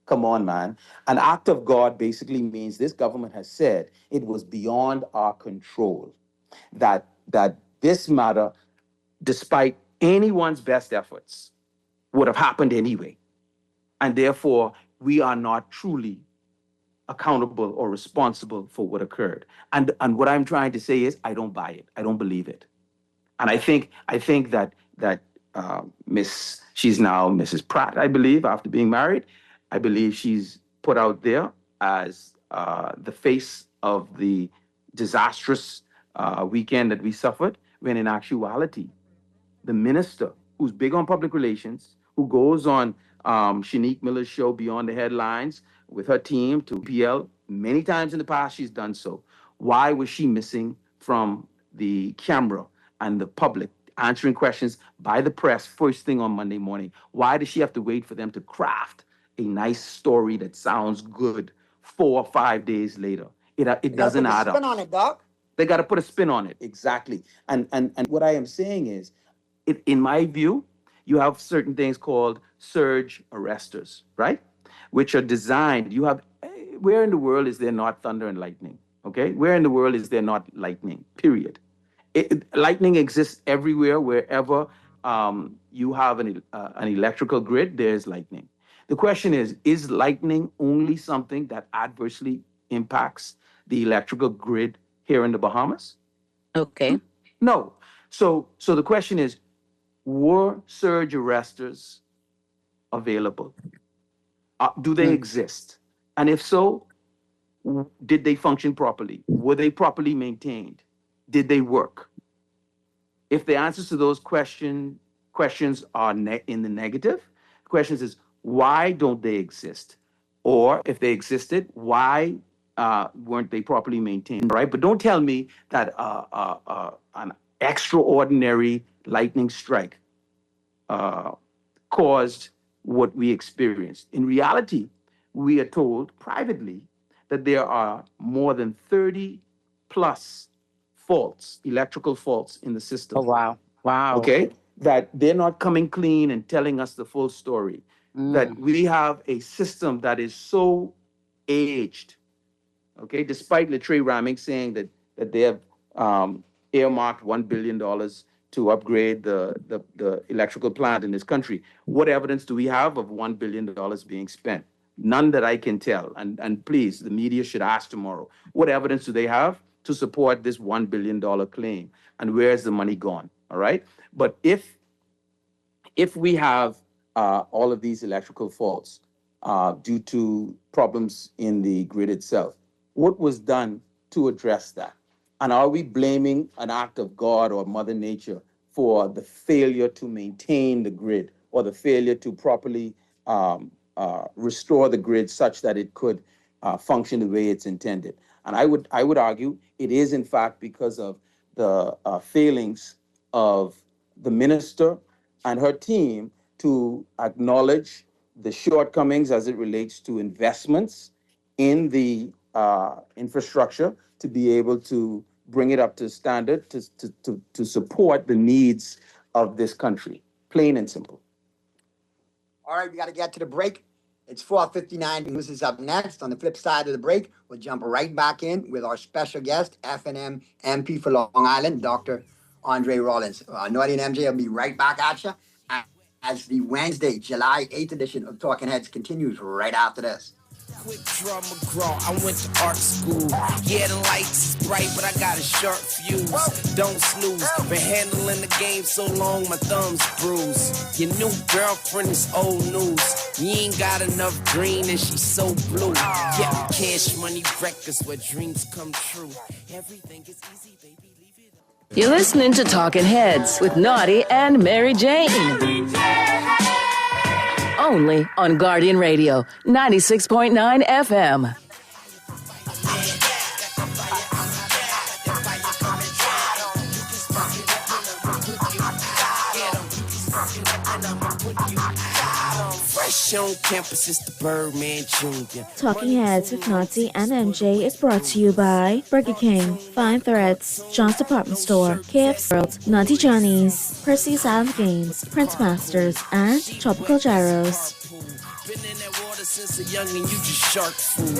Come on, man. An act of God basically means this government has said it was beyond our control, that this matter, despite anyone's best efforts, would have happened anyway. And therefore, we are not truly accountable or responsible for what occurred. And what I'm trying to say is, I don't buy it. I don't believe it. And I think that she's now Mrs. Pratt, I believe, after being married. I believe she's put out there as the face of the disastrous weekend that we suffered, when in actuality, the minister, who's big on public relations, who goes on Shanique Miller's show Beyond the Headlines with her team to PL, many times in the past she's done so. Why was she missing from the camera and the public, answering questions by the press first thing on Monday morning? Why does she have to wait for them to craft a nice story that sounds good 4 or 5 days later? It doesn't add up. Spin on it, Doc. They got to put a spin on it, exactly. And what I am saying is, in my view, you have certain things called surge arresters, right? Which are designed, where in the world is there not thunder and lightning, okay? Where in the world is there not lightning, period? Lightning exists everywhere, wherever you have an electrical grid, there's lightning. The question is lightning only something that adversely impacts the electrical grid here in the Bahamas? Okay. No. So the question is, were surge arresters available? Do they exist? And if so, did they function properly? Were they properly maintained? Did they work? If the answers to those questions are in the negative, the question is, why don't they exist? Or if they existed, why weren't they properly maintained, right? But don't tell me that an extraordinary lightning strike caused what we experienced. In reality, we are told privately that there are more than 30 plus faults, electrical faults in the system. Oh, wow. Wow. Okay? That they're not coming clean and telling us the full story. That we have a system that is so aged, okay? Despite Latrell Raming saying that they have earmarked $1 billion to upgrade the electrical plant in this country. What evidence do we have of $1 billion being spent? None that I can tell. And please, the media should ask tomorrow, what evidence do they have to support this $1 billion claim? And where is the money gone? All right? But if we have all of these electrical faults due to problems in the grid itself, what was done to address that? And are we blaming an act of God or Mother Nature for the failure to maintain the grid or the failure to properly restore the grid such that it could function the way it's intended? And I would argue it is in fact because of the failings of the minister and her team to acknowledge the shortcomings as it relates to investments in the infrastructure to be able to bring it up to standard to support the needs of this country, plain and simple. All right, we got to get to the break. It's 4:59. News is up next. On the flip side of the break, we'll jump right back in with our special guest, FNM MP for Long Island, Dr. Andre Rollins. Naughty and MJ will be right back at you as the Wednesday, July 8th edition of Talking Heads continues right after this. Quick draw McGraw, I went to art school. Yeah, the lights is bright, but I got a sharp fuse. Don't snooze, been handling the game so long, my thumb's bruised. Your new girlfriend is old news. You ain't got enough green and she's so blue. Yeah, Cash Money Records where dreams come true. Everything is easy, baby, leave it up. You're listening to Talking Heads with Naughty and Mary Jane. Only on Guardian Radio, 96.9 FM. Fresh on campus, it's the Birdman Jr. Talking Heads with Naughty and MJ is brought to you by Burger King, Fine Threads, John's Department Store, KFC World, Naughty Johnny's, Percy's Island Games, Prince Masters, and Tropical Gyros. Been in that water since a youngin', you just shark food.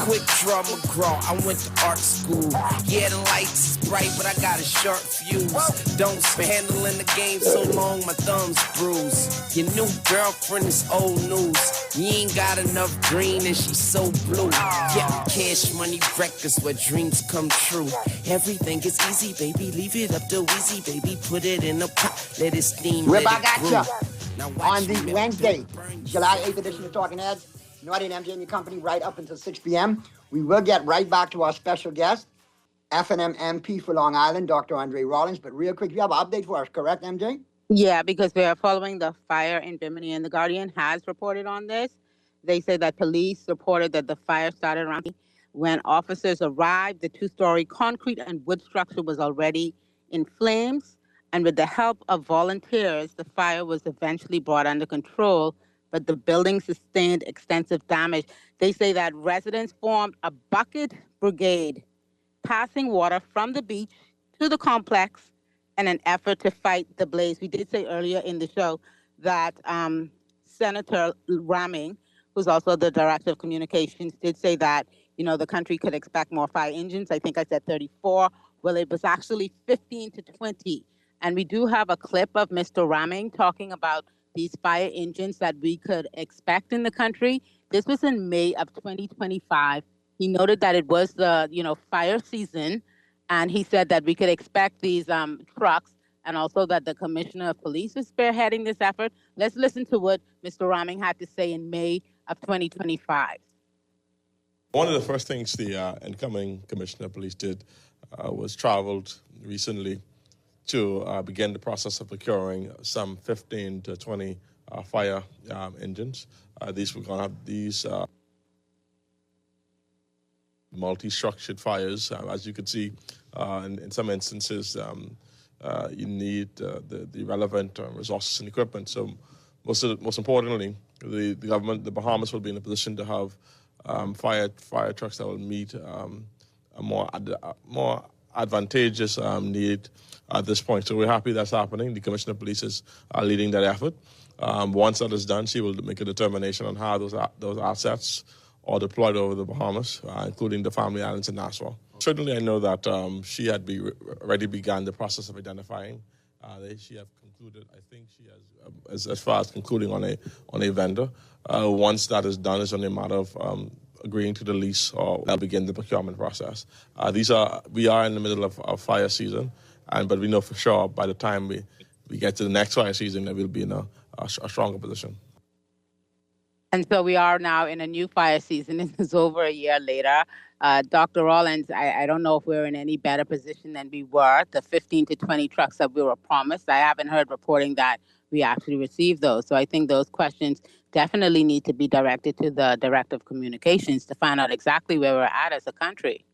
Quick draw McGraw, I went to art school. Yeah, the lights is bright, but I got a sharp fuse. Don't been handling the game so long, my thumb's bruised. Your new girlfriend is old news. You ain't got enough green and she's so blue. Yeah, Cash Money Records where dreams come true. Everything is easy, baby. Leave it up to Weezy, baby. Put it in a pot, let it steam. We're back at ya on the Wednesday, July 8th edition of Talking Heads. Naughty and MJ and your company right up until 6 p.m. We will get right back to our special guest, FNM MP for Long Island, Dr. Andre Rollins. But real quick, you have an update for us, correct, MJ? Yeah, because we are following the fire in Bimini, and the Guardian has reported on this. They say that police reported that the fire started around when officers arrived. The two-story concrete and wood structure was already in flames. And with the help of volunteers, the fire was eventually brought under control, but the building sustained extensive damage. They say that residents formed a bucket brigade, passing water from the beach to the complex in an effort to fight the blaze. We did say earlier in the show that Senator Raming, who's also the Director of Communications, did say that, you know, the country could expect more fire engines. I think I said 34. Well, it was actually 15 to 20. And we do have a clip of Mr. Raming talking about these fire engines that we could expect in the country. This was in May of 2025. He noted that it was the, fire season, and he said that we could expect these trucks, and also that the Commissioner of Police was spearheading this effort. Let's listen to what Mr. Raming had to say in May of 2025. One of the first things the incoming Commissioner of Police did was traveled recently to begin the process of procuring some 15 to 20 fire engines. These were going to have these multi-structured fires. As you can see, in some instances, you need the relevant resources and equipment. So most importantly, the government, the Bahamas, will be in a position to have fire trucks that will meet a more advantageous need at this point. So we're happy that's happening. The Commissioner of Police is leading that effort. Once that is done, she will make a determination on how those assets are deployed over the Bahamas, including the Family Islands and Nassau. Certainly, I know that she had already begun the process of identifying. She have concluded. I think she has, as far as concluding on a vendor. Once that is done, it's only a matter of agreeing to the lease, or they'll begin the procurement process. We are in the middle of fire season, but we know for sure by the time we get to the next fire season that we'll be in a stronger position. And so we are now in a new fire season. It is over a year later. Dr. Rollins, I don't know if we're in any better position than we were. The 15 to 20 trucks that we were promised, I haven't heard reporting that we actually received those. So I think those questions definitely need to be directed to the Director of Communications to find out exactly where we're at as a country.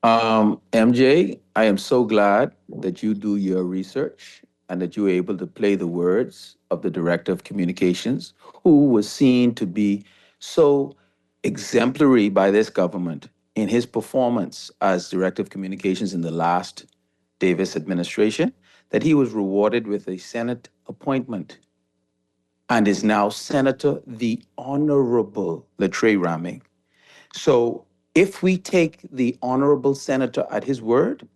MJ, I am so glad that you do your research and that you were able to play the words of the Director of Communications, who was seen to be so exemplary by this government in his performance as Director of Communications in the last Davis administration, that he was rewarded with a Senate appointment and is now Senator the Honorable Latreille Raming. So if we take the Honorable Senator at his word,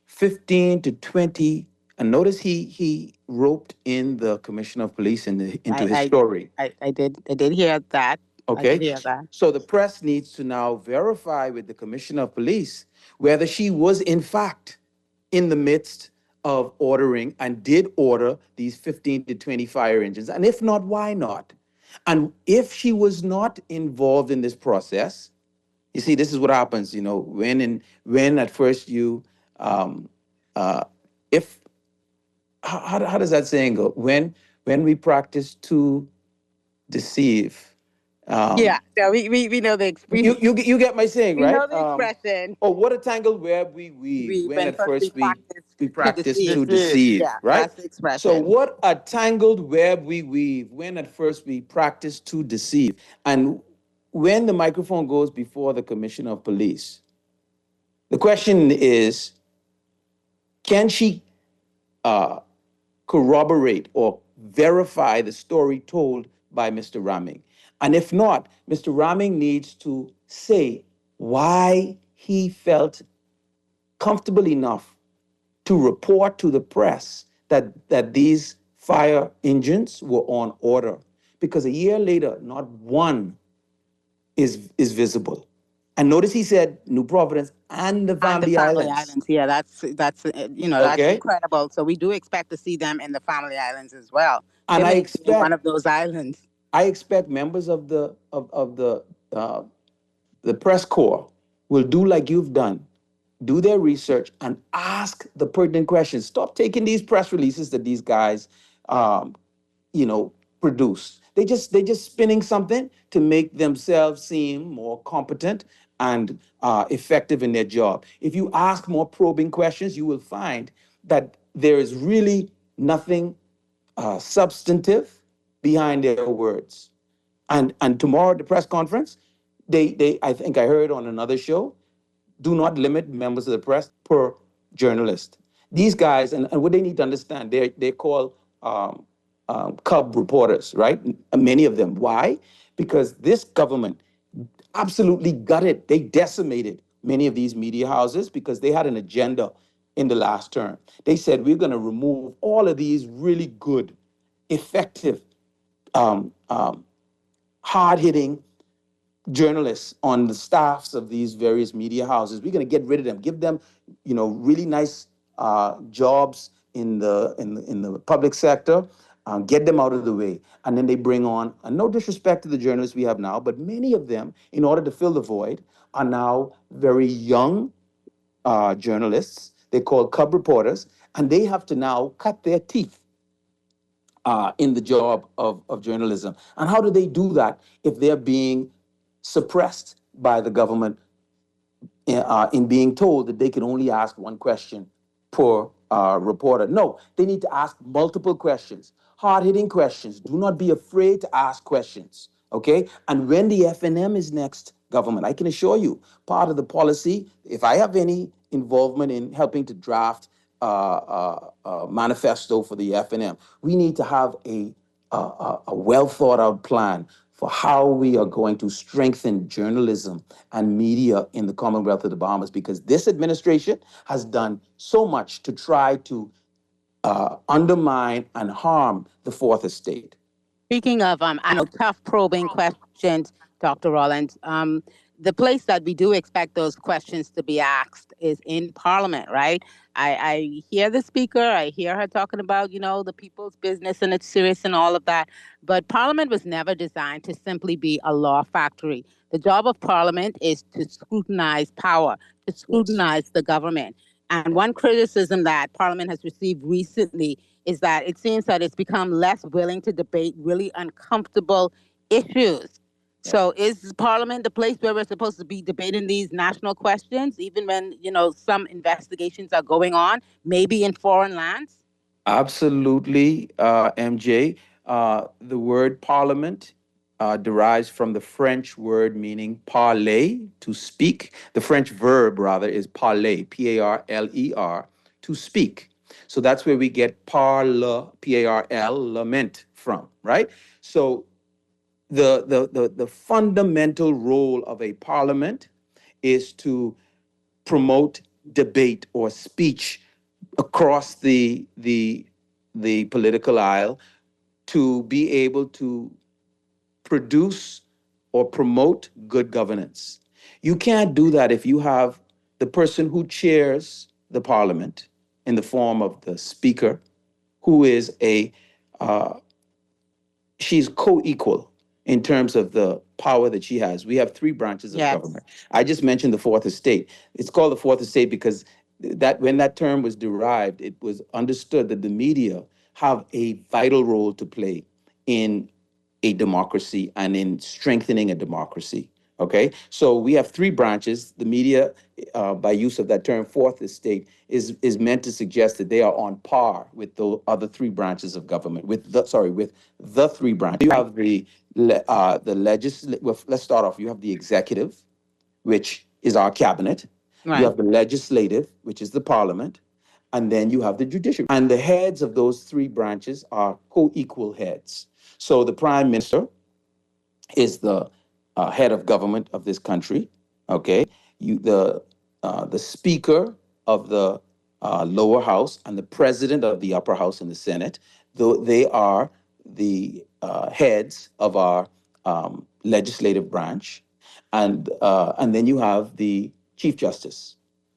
15 to 20, and notice he roped in the Commissioner of Police into his story. I did hear that. Okay. I did hear that. So the press needs to now verify with the Commissioner of Police whether she was in fact in the midst of ordering and did order these 15 to 20 fire engines. And if not, why not? And if she was not involved in this process, you see, this is what happens, when at first you, how does that saying go? When we practice to deceive. We know the expression. You get my saying, right? We know the expression. What a tangled web we weave when at first we practice to deceive, right? That's the expression. So what a tangled web we weave when at first we practice to deceive. And when the microphone goes before the Commissioner of Police, the question is, can she corroborate or verify the story told by Mr. Raming? And if not, Mr. Raming needs to say why he felt comfortable enough to report to the press that these fire engines were on order. Because a year later, not one is visible. And notice he said New Providence and the Family Islands. Yeah, that's incredible. So we do expect to see them in the Family Islands as well. And I expect one of those islands. I expect members of the press corps will do like you've done, do their research and ask the pertinent questions. Stop taking these press releases that these guys, produce. They just spinning something to make themselves seem more competent and effective in their job. If you ask more probing questions, you will find that there is really nothing substantive behind their words. And tomorrow at the press conference, they I think I heard on another show, do not limit members of the press per journalist. These guys, and what they need to understand, they call cub reporters, right? Many of them. Why? Because this government absolutely gutted, they decimated many of these media houses because they had an agenda in the last term. They said, we're going to remove all of these really good, effective, hard-hitting journalists on the staffs of these various media houses. We're going to get rid of them, give them, really nice jobs in the public sector, get them out of the way. And then they bring on, and no disrespect to the journalists we have now, but many of them, in order to fill the void, are now very young journalists. They call cub reporters, and they have to now cut their teeth in the job of journalism. And how do they do that if they're being suppressed by the government in being told that they can only ask one question per reporter. No, they need to ask multiple questions, hard-hitting questions. Do not be afraid to ask questions, okay? And when the FNM is next government, I can assure you, part of the policy, if I have any involvement in helping to draft manifesto for the FNM, we need to have a well thought out plan for how we are going to strengthen journalism and media in the Commonwealth of the Bahamas, because this administration has done so much to try to undermine and harm the Fourth Estate. Speaking of, I know tough probing questions, Dr. Rollins. The place that we do expect those questions to be asked is in Parliament, right? I hear the speaker, I hear her talking about, the people's business and it's serious and all of that. But Parliament was never designed to simply be a law factory. The job of Parliament is to scrutinize power, to scrutinize the government. And one criticism that Parliament has received recently is that it seems that it's become less willing to debate really uncomfortable issues. So is Parliament the place where we're supposed to be debating these national questions, even when, some investigations are going on, maybe in foreign lands? Absolutely, MJ. The word parliament derives from the French word meaning parler, to speak. The French verb, rather, is parler, P-A-R-L-E-R, to speak. So that's where we get parle, P-A-R-L-lament from, right? So the fundamental role of a parliament is to promote debate or speech across the political aisle, to be able to produce or promote good governance. You can't do that if you have the person who chairs the parliament in the form of the speaker, who is she's co-equal in terms of the power that she has. We have three branches of government. I just mentioned the Fourth Estate. It's called the Fourth Estate because when that term was derived, it was understood that the media have a vital role to play in a democracy and in strengthening a democracy. Okay, so we have three branches. The media, by use of that term, Fourth Estate, is meant to suggest that they are on par with the other three branches of government. With the three branches, you have the legislative. Well, let's start off. You have the executive, which is our cabinet. Right. You have the legislative, which is the parliament, and then you have the judiciary. And the heads of those three branches are co-equal heads. So the prime minister is the head of government of this country. Okay, the speaker of the lower house and the president of the upper house in the Senate, though they are the heads of our legislative branch, and then you have the Chief Justice,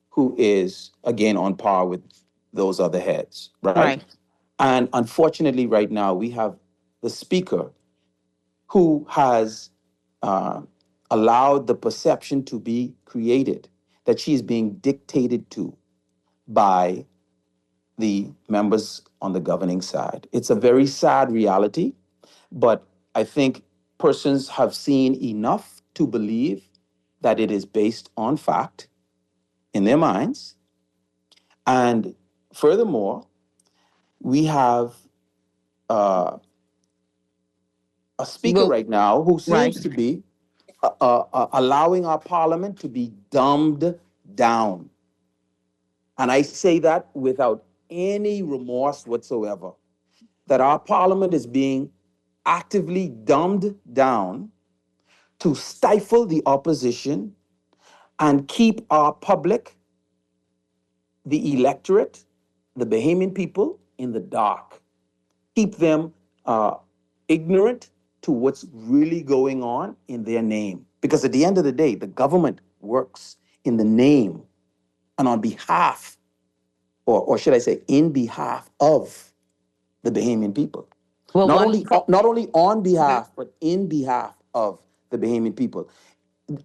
who is again on par with those other heads, right? And unfortunately, right now we have the speaker who has allowed the perception to be created that she is being dictated to by the members on the governing side. It's a very sad reality, but I think persons have seen enough to believe that it is based on fact in their minds. And furthermore, we have a speaker right now who seems to be allowing our parliament to be dumbed down. And I say that without any remorse whatsoever, that our parliament is being actively dumbed down to stifle the opposition and keep our public, the electorate, the Bahamian people in the dark, keep them ignorant to what's really going on in their name. Because at the end of the day, the government works in the name and on behalf, or should I say, in behalf of the Bahamian people. Well, not only on behalf, but in behalf of the Bahamian people.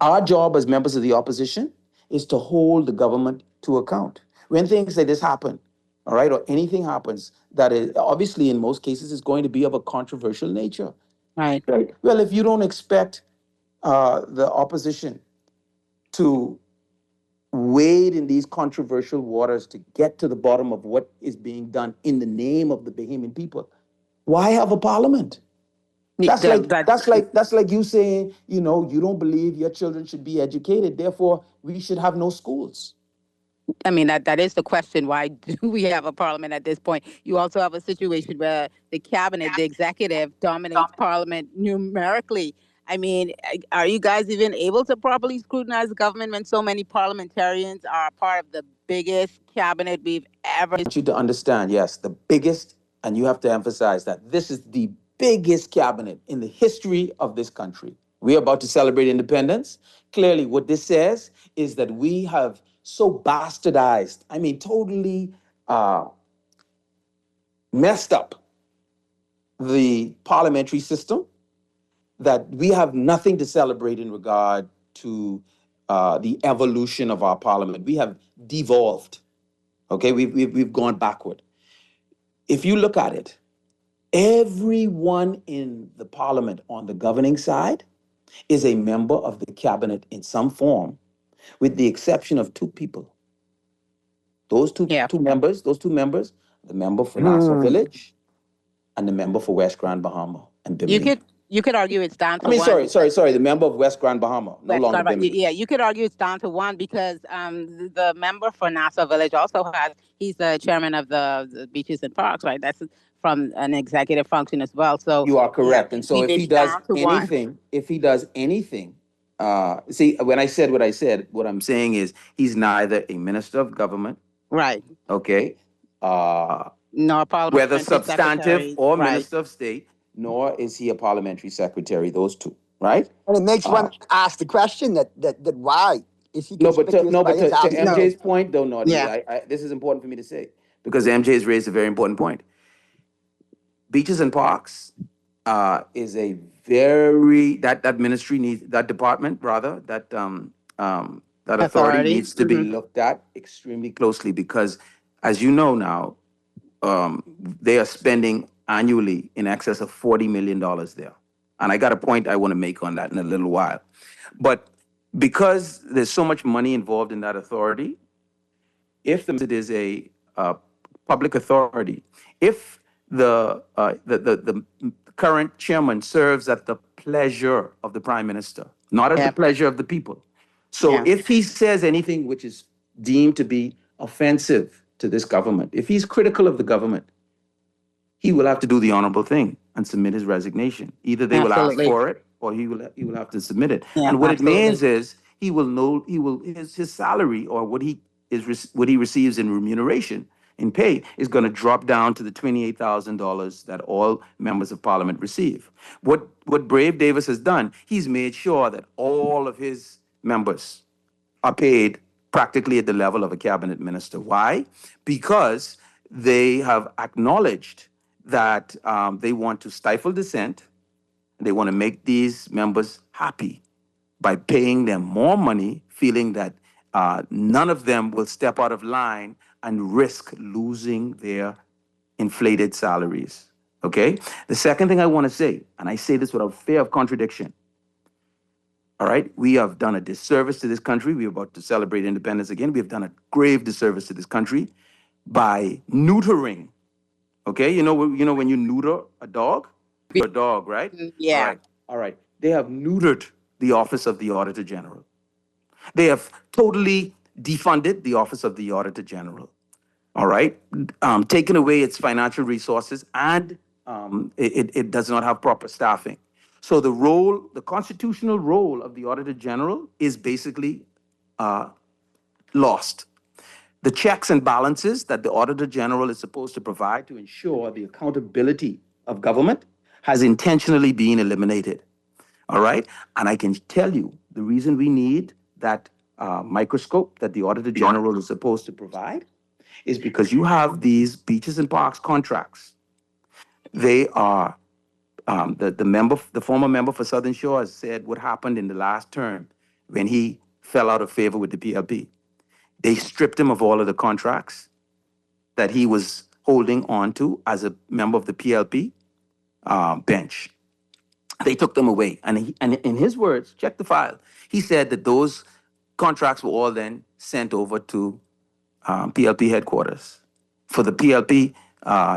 Our job as members of the opposition is to hold the government to account. When things like this happen, all right, or anything happens that is obviously in most cases is going to be of a controversial nature. Right. Well, if you don't expect the opposition to wade in these controversial waters to get to the bottom of what is being done in the name of the Bahamian people, why have a parliament? That's like you saying, you know, you don't believe your children should be educated, therefore we should have no schools. I mean, that is the question. Why do we have a parliament at this point? You also have a situation where the cabinet, the executive, dominates parliament numerically. I mean, are you guys even able to properly scrutinize the government when so many parliamentarians are part of the biggest cabinet we've ever? I want you to understand, yes, the biggest, and you have to emphasize that this is the biggest cabinet in the history of this country. We're about to celebrate independence. Clearly, what this says is that we have so bastardized, I mean, totally messed up the parliamentary system that we have nothing to celebrate in regard to the evolution of our parliament. We have devolved, okay? We've gone backward. If you look at it, everyone in the parliament on the governing side is a member of the cabinet in some form, with the exception of two people. Those two members, the member for Nassau Village and the member for West Grand Bahama and Bimini. You could argue it's down to one. Sorry, the member of West Grand Bahama, no longer Bimini. Yeah, you could argue it's down to one because the member for Nassau Village also he's the chairman of the Beaches and Parks, right? That's from an executive function as well. So you are correct. And so if he does anything, see, when I said what I said, what I'm saying is he's neither a minister of government, right? Okay, nor parliamentary whether substantive secretary, or right. minister of state, nor is he a parliamentary secretary. Those two, right? And it makes one ask the question that why is he? To MJ's point, though, Naughty, Yeah. this is important for me to say because MJ has raised a very important point. Beaches and Parks is a very that ministry needs that department rather that authority needs to be looked at extremely closely because, as you know now, they are spending annually in excess of $40 million there, and I got a point I want to make on that in a little while, but because there's so much money involved in that authority, if it is a public authority, if the current chairman serves at the pleasure of the prime minister, not at the pleasure of the people. So if he says anything which is deemed to be offensive to this government, if he's critical of the government, he will have to do the honorable thing and submit his resignation. Either they will ask for it or he will have to submit it. And what it means is his salary or what he receives in remuneration in pay is going to drop down to the $28,000 that all members of parliament receive. What Brave Davis has done, he's made sure that all of his members are paid practically at the level of a cabinet minister. Why? Because they have acknowledged that they want to stifle dissent. They want to make these members happy by paying them more money, feeling that none of them will step out of line and risk losing their inflated salaries, okay? The second thing I want to say, and I say this without fear of contradiction, all right? We have done a disservice to this country. We're about to celebrate independence again. We have done a grave disservice to this country by neutering, okay? You know when you neuter a dog? A dog, right? Yeah. All right. They have neutered the office of the Auditor General. They have totally defunded the office of the Auditor General. All right, taken away its financial resources, and it does not have proper staffing. So the constitutional role of the Auditor General is basically lost. The checks and balances that the Auditor General is supposed to provide to ensure the accountability of government has intentionally been eliminated. All right, and I can tell you the reason we need that microscope that the Auditor General is supposed to provide is because you have these Beaches and Parks contracts. They are, the former member for Southern Shore has said what happened in the last term when he fell out of favor with the PLP. They stripped him of all of the contracts that he was holding on to as a member of the PLP bench. They took them away. And in his words, check the file, he said that those contracts were all then sent over to PLP headquarters for the PLP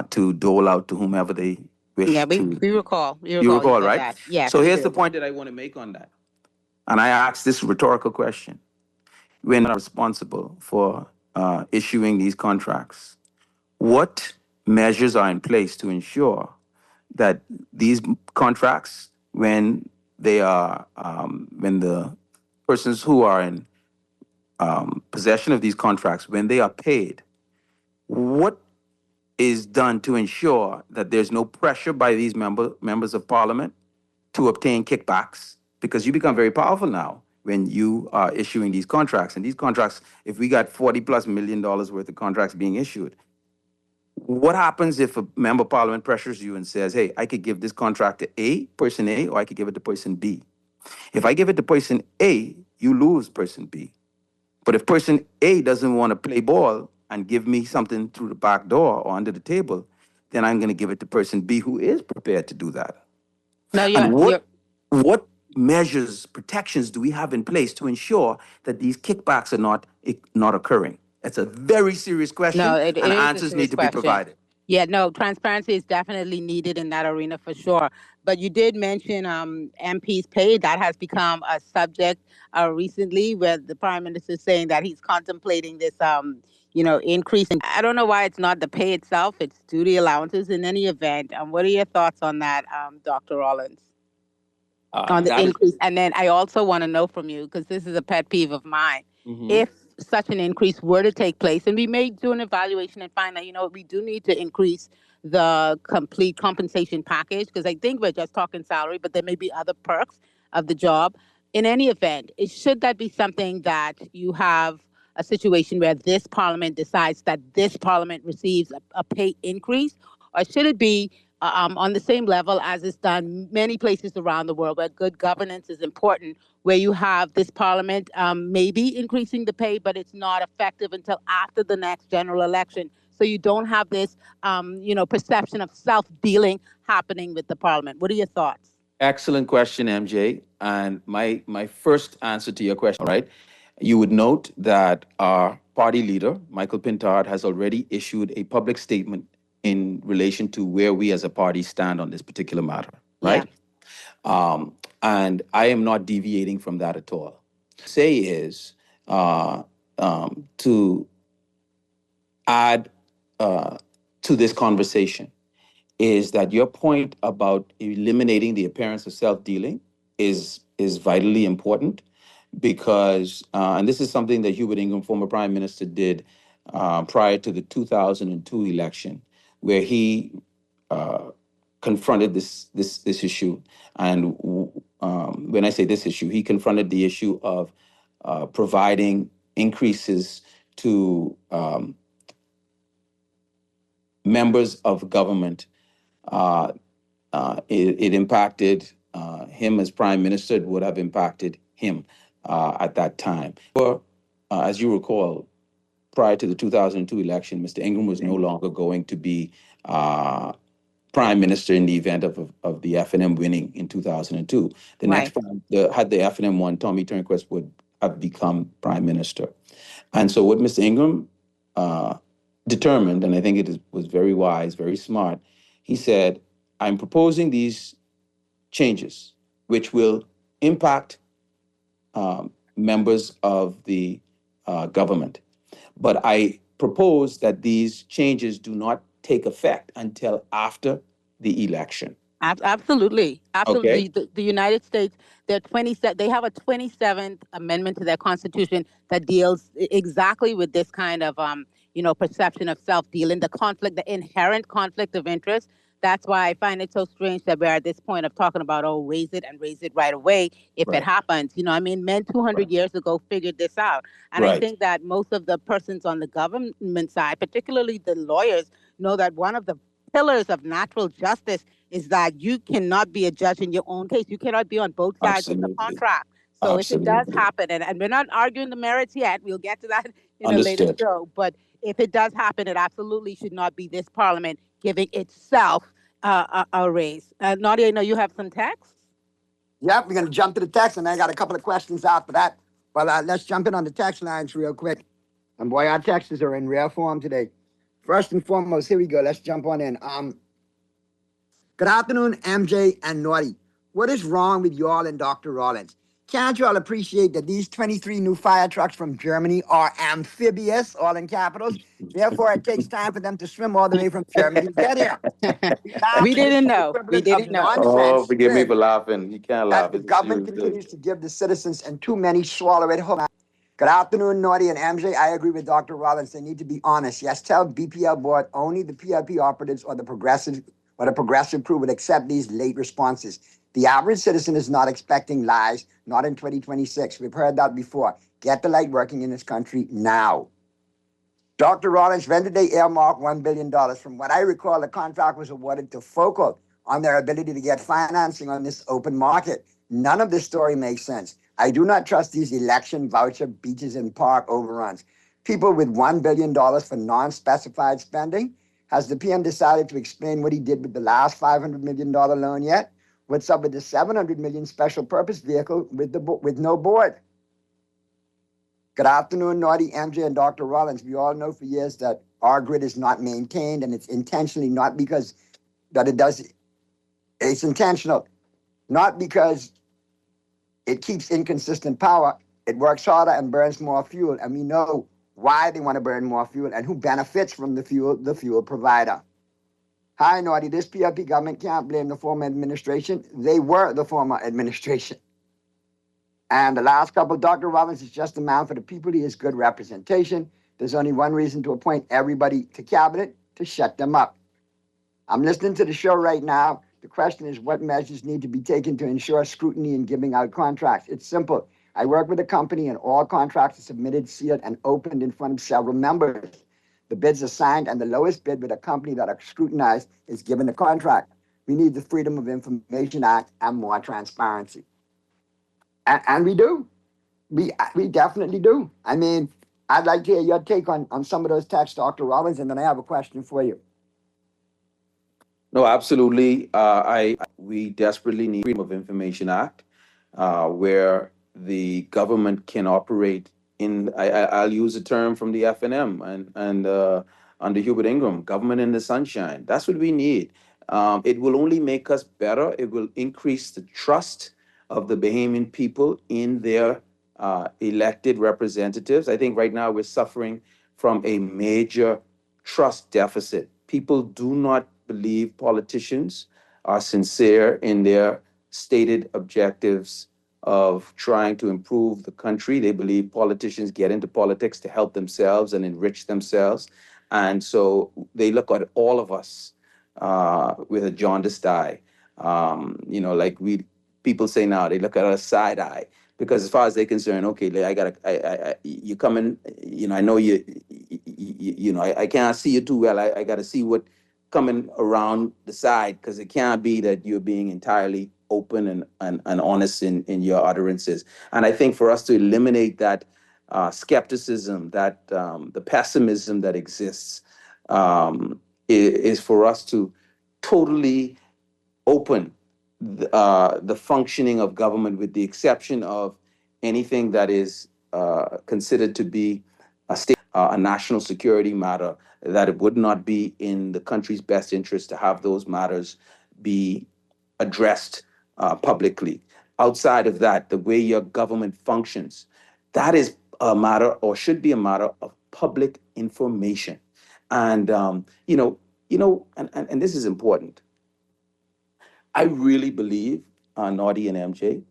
to dole out to whomever they wish Yeah, to. we recall. You recall, said right? that. Yes. So we here's do. the point that I want to make on that. And I ask this rhetorical question. We're not responsible for issuing these contracts. What measures are in place to ensure that these contracts, when they are, when the persons who are in possession of these contracts, when they are paid, what is done to ensure that there's no pressure by these members of parliament to obtain kickbacks? Because you become very powerful now when you are issuing these contracts. And these contracts, if we got $40+ million worth of contracts being issued, what happens if a member of parliament pressures you and says, hey, I could give this contract to person A, or I could give it to person B? If I give it to person A, you lose person B. But if person A doesn't want to play ball and give me something through the back door or under the table, then I'm going to give it to person B who is prepared to do that. No, And what measures, protections do we have in place to ensure that these kickbacks are not occurring? It's a very serious question, No, it and is a answers serious need to be question. provided. Yeah, no, transparency is definitely needed in that arena for sure. But you did mention MPs pay. That has become a subject recently, where the Prime Minister is saying that he's contemplating this, increase. I don't know why it's not the pay itself; it's duty allowances in any event. What are your thoughts on that, Dr. Rollins? On the That is- increase. And then I also want to know from you, because this is a pet peeve of mine, if such an increase were to take place, and we may do an evaluation and find that, we do need to increase the complete compensation package, because I think we're just talking salary, but there may be other perks of the job. In any event, should that be something that you have a situation where this parliament decides that this parliament receives a pay increase, or should it be on the same level as is done many places around the world, where good governance is important, where you have this parliament maybe increasing the pay, but it's not effective until after the next general election. So you don't have this, perception of self-dealing happening with the parliament. What are your thoughts? Excellent question, MJ. And my first answer to your question, all right, you would note that our party leader, Michael Pintard, has already issued a public statement in relation to where we as a party stand on this particular matter, right? And I am not deviating from that at all. Say is to add to this conversation is that your point about eliminating the appearance of self-dealing is vitally important, because, and this is something that Hubert Ingraham, former Prime Minister, did prior to the 2002 election, where he confronted this issue. And when I say this issue, he confronted the issue of providing increases to members of government. It impacted him as Prime Minister. It would have impacted him at that time. But as you recall, prior to the 2002 election, Mr. Ingraham was no longer going to be Prime Minister in the event of the FNM winning in 2002. The next time, had the FNM won, Tommy Turnquest would have become Prime Minister. And so what Mr. Ingraham determined, and I think it was very wise, very smart, he said, I'm proposing these changes, which will impact members of the government. But I propose that these changes do not take effect until after the election. Absolutely. Okay. The United States, they have a 27th amendment to their constitution that deals exactly with this kind of, perception of self-dealing, the inherent conflict of interest. That's why I find it so strange that we're at this point of talking about, raise it and raise it right away if it happens. Men 200 years ago figured this out. And I think that most of the persons on the government side, particularly the lawyers, know that one of the pillars of natural justice is that you cannot be a judge in your own case. You cannot be on both sides of the contract. So if it does happen, and we're not arguing the merits yet, we'll get to that in a later show. But if it does happen, it absolutely should not be this parliament giving itself a raise. Nadia, I know you have some text. Yep, we're going to jump to the text, and I got a couple of questions after that. Well, let's jump in on the text lines real quick. And boy, our texts are in rare form today. First and foremost, here we go. Let's jump on in. Good afternoon, MJ and Naughty. What is wrong with y'all and Dr. Rollins? Can't y'all appreciate that these 23 new fire trucks from Germany are amphibious, all in capitals? Therefore, it takes time for them to swim all the way from Germany to get here. We didn't know. We didn't know. Oh, forgive me for laughing. You can't laugh. The government continues to give the citizens, and too many swallow it whole. Good afternoon, Naughty and MJ. I agree with Dr. Rollins. They need to be honest. Yes, tell BPL board only the PLP operatives or the progressive crew would accept these late responses. The average citizen is not expecting lies, not in 2026. We've heard that before. Get the light working in this country now. Dr. Rollins, when did they earmark $1 billion? From what I recall, the contract was awarded to Focal on their ability to get financing on this open market. None of this story makes sense. I do not trust these election voucher beaches and park overruns. People with $1 billion for non-specified spending. Has the PM decided to explain what he did with the last $500 million loan yet? What's up with the $700 million special purpose vehicle with no board? Good afternoon, Naughty, MJ, and Dr. Rollins. We all know for years that our grid is not maintained, and it's intentionally not because that it does. It's intentional, not because it keeps inconsistent power. It works harder and burns more fuel, and we know why they want to burn more fuel and who benefits from the fuel provider. Hi, Naughty. This PLP government can't blame the former administration. They were the former administration. And the last couple, Dr. Rollins is just a man for the people. He is good representation. There's only one reason to appoint everybody to cabinet, to shut them up. I'm listening to the show right now. The question is, what measures need to be taken to ensure scrutiny in giving out contracts? It's simple. I work with a company and all contracts are submitted, sealed, and opened in front of several members. The bids are signed, and the lowest bid with a company that are scrutinized is given the contract. We need the Freedom of Information Act and more transparency. And we do. We definitely do. I mean, I'd like to hear your take on some of those texts, Dr. Rollins, and then I have a question for you. No, absolutely. We desperately need Freedom of Information Act, where the government can operate in, I'll use a term from the FNM and under Hubert Ingram, government in the sunshine. That's what we need. It will only make us better. It will increase the trust of the Bahamian people in their elected representatives. I think right now we're suffering from a major trust deficit. People do not believe politicians are sincere in their stated objectives of trying to improve the country. They believe politicians get into politics to help themselves and enrich themselves. And so they look at all of us with a jaundiced eye. Like people say now, they look at us side eye. Because as far as they're concerned, okay, you come in, I know I can't see you too well. I got to see what coming around the side, because it can't be that you're being entirely open and honest in your utterances. And I think for us to eliminate that skepticism, that the pessimism that exists, is for us to totally open the functioning of government, with the exception of anything that is considered to be a national security matter, that it would not be in the country's best interest to have those matters be addressed publicly. Outside of that, the way your government functions, that is a matter, or should be a matter, of public information. And and this is important. I really believe, Naughty and MJ,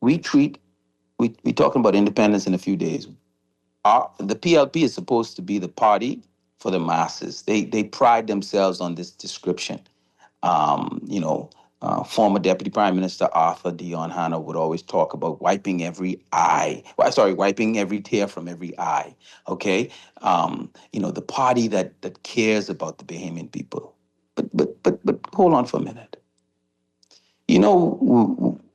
we talking about independence in a few days. The PLP is supposed to be the party for the masses. They pride themselves on this description. Former Deputy Prime Minister Arthur Dion Hanna would always talk about wiping every tear from every eye. Okay, the party that cares about the Bahamian people. But hold on for a minute.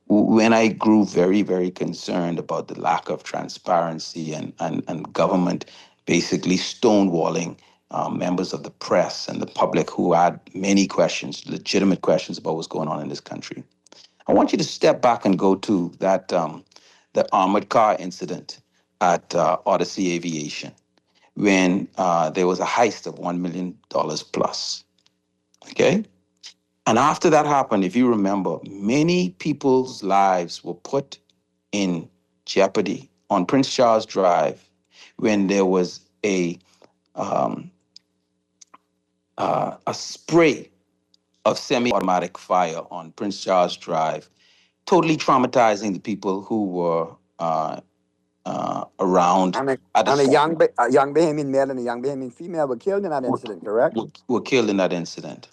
When I grew very, very concerned about the lack of transparency and government basically stonewalling members of the press and the public who had many questions, legitimate questions about what's going on in this country, I want you to step back and go to that the armored car incident at Odyssey Aviation, when there was a heist of $1 million plus. Okay? And after that happened, if you remember, many people's lives were put in jeopardy on Prince Charles Drive when there was a spray of semi-automatic fire on Prince Charles Drive, totally traumatizing the people who were around. And at the a time. young Bahamian male and a young Bahamian female were killed in that incident, correct? Were killed in that incident.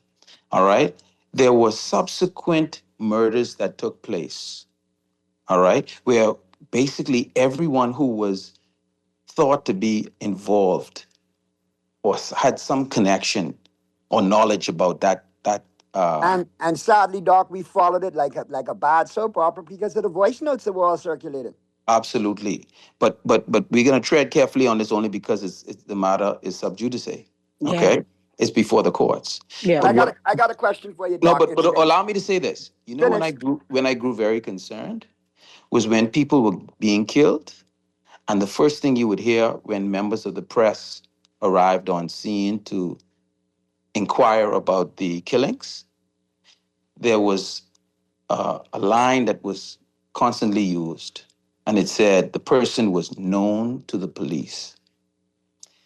All right? There were subsequent murders that took place, all right, where basically everyone who was thought to be involved or had some connection or knowledge about that. And sadly, Doc, we followed it like a bad soap opera because of the voice notes that were all circulated. Absolutely. But we're going to tread carefully on this only because it's the matter is sub judice, okay? Yeah. It's before the courts. Yeah. I got a question for you, No, Doc. but allow me to say this. You know, Finish. when I grew very concerned was when people were being killed, and the first thing you would hear when members of the press arrived on scene to inquire about the killings, there was a line that was constantly used, and it said the person was known to the police.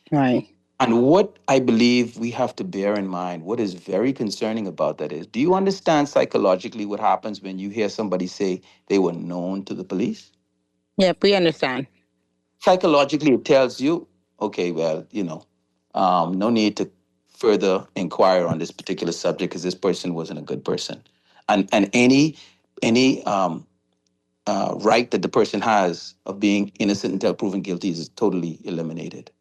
Right. And what I believe we have to bear in mind, what is very concerning about that is, do you understand psychologically what happens when you hear somebody say they were known to the police? Yep, we understand. Psychologically, it tells you, okay, well, no need to further inquire on this particular subject because this person wasn't a good person. And any right that the person has of being innocent until proven guilty is totally eliminated.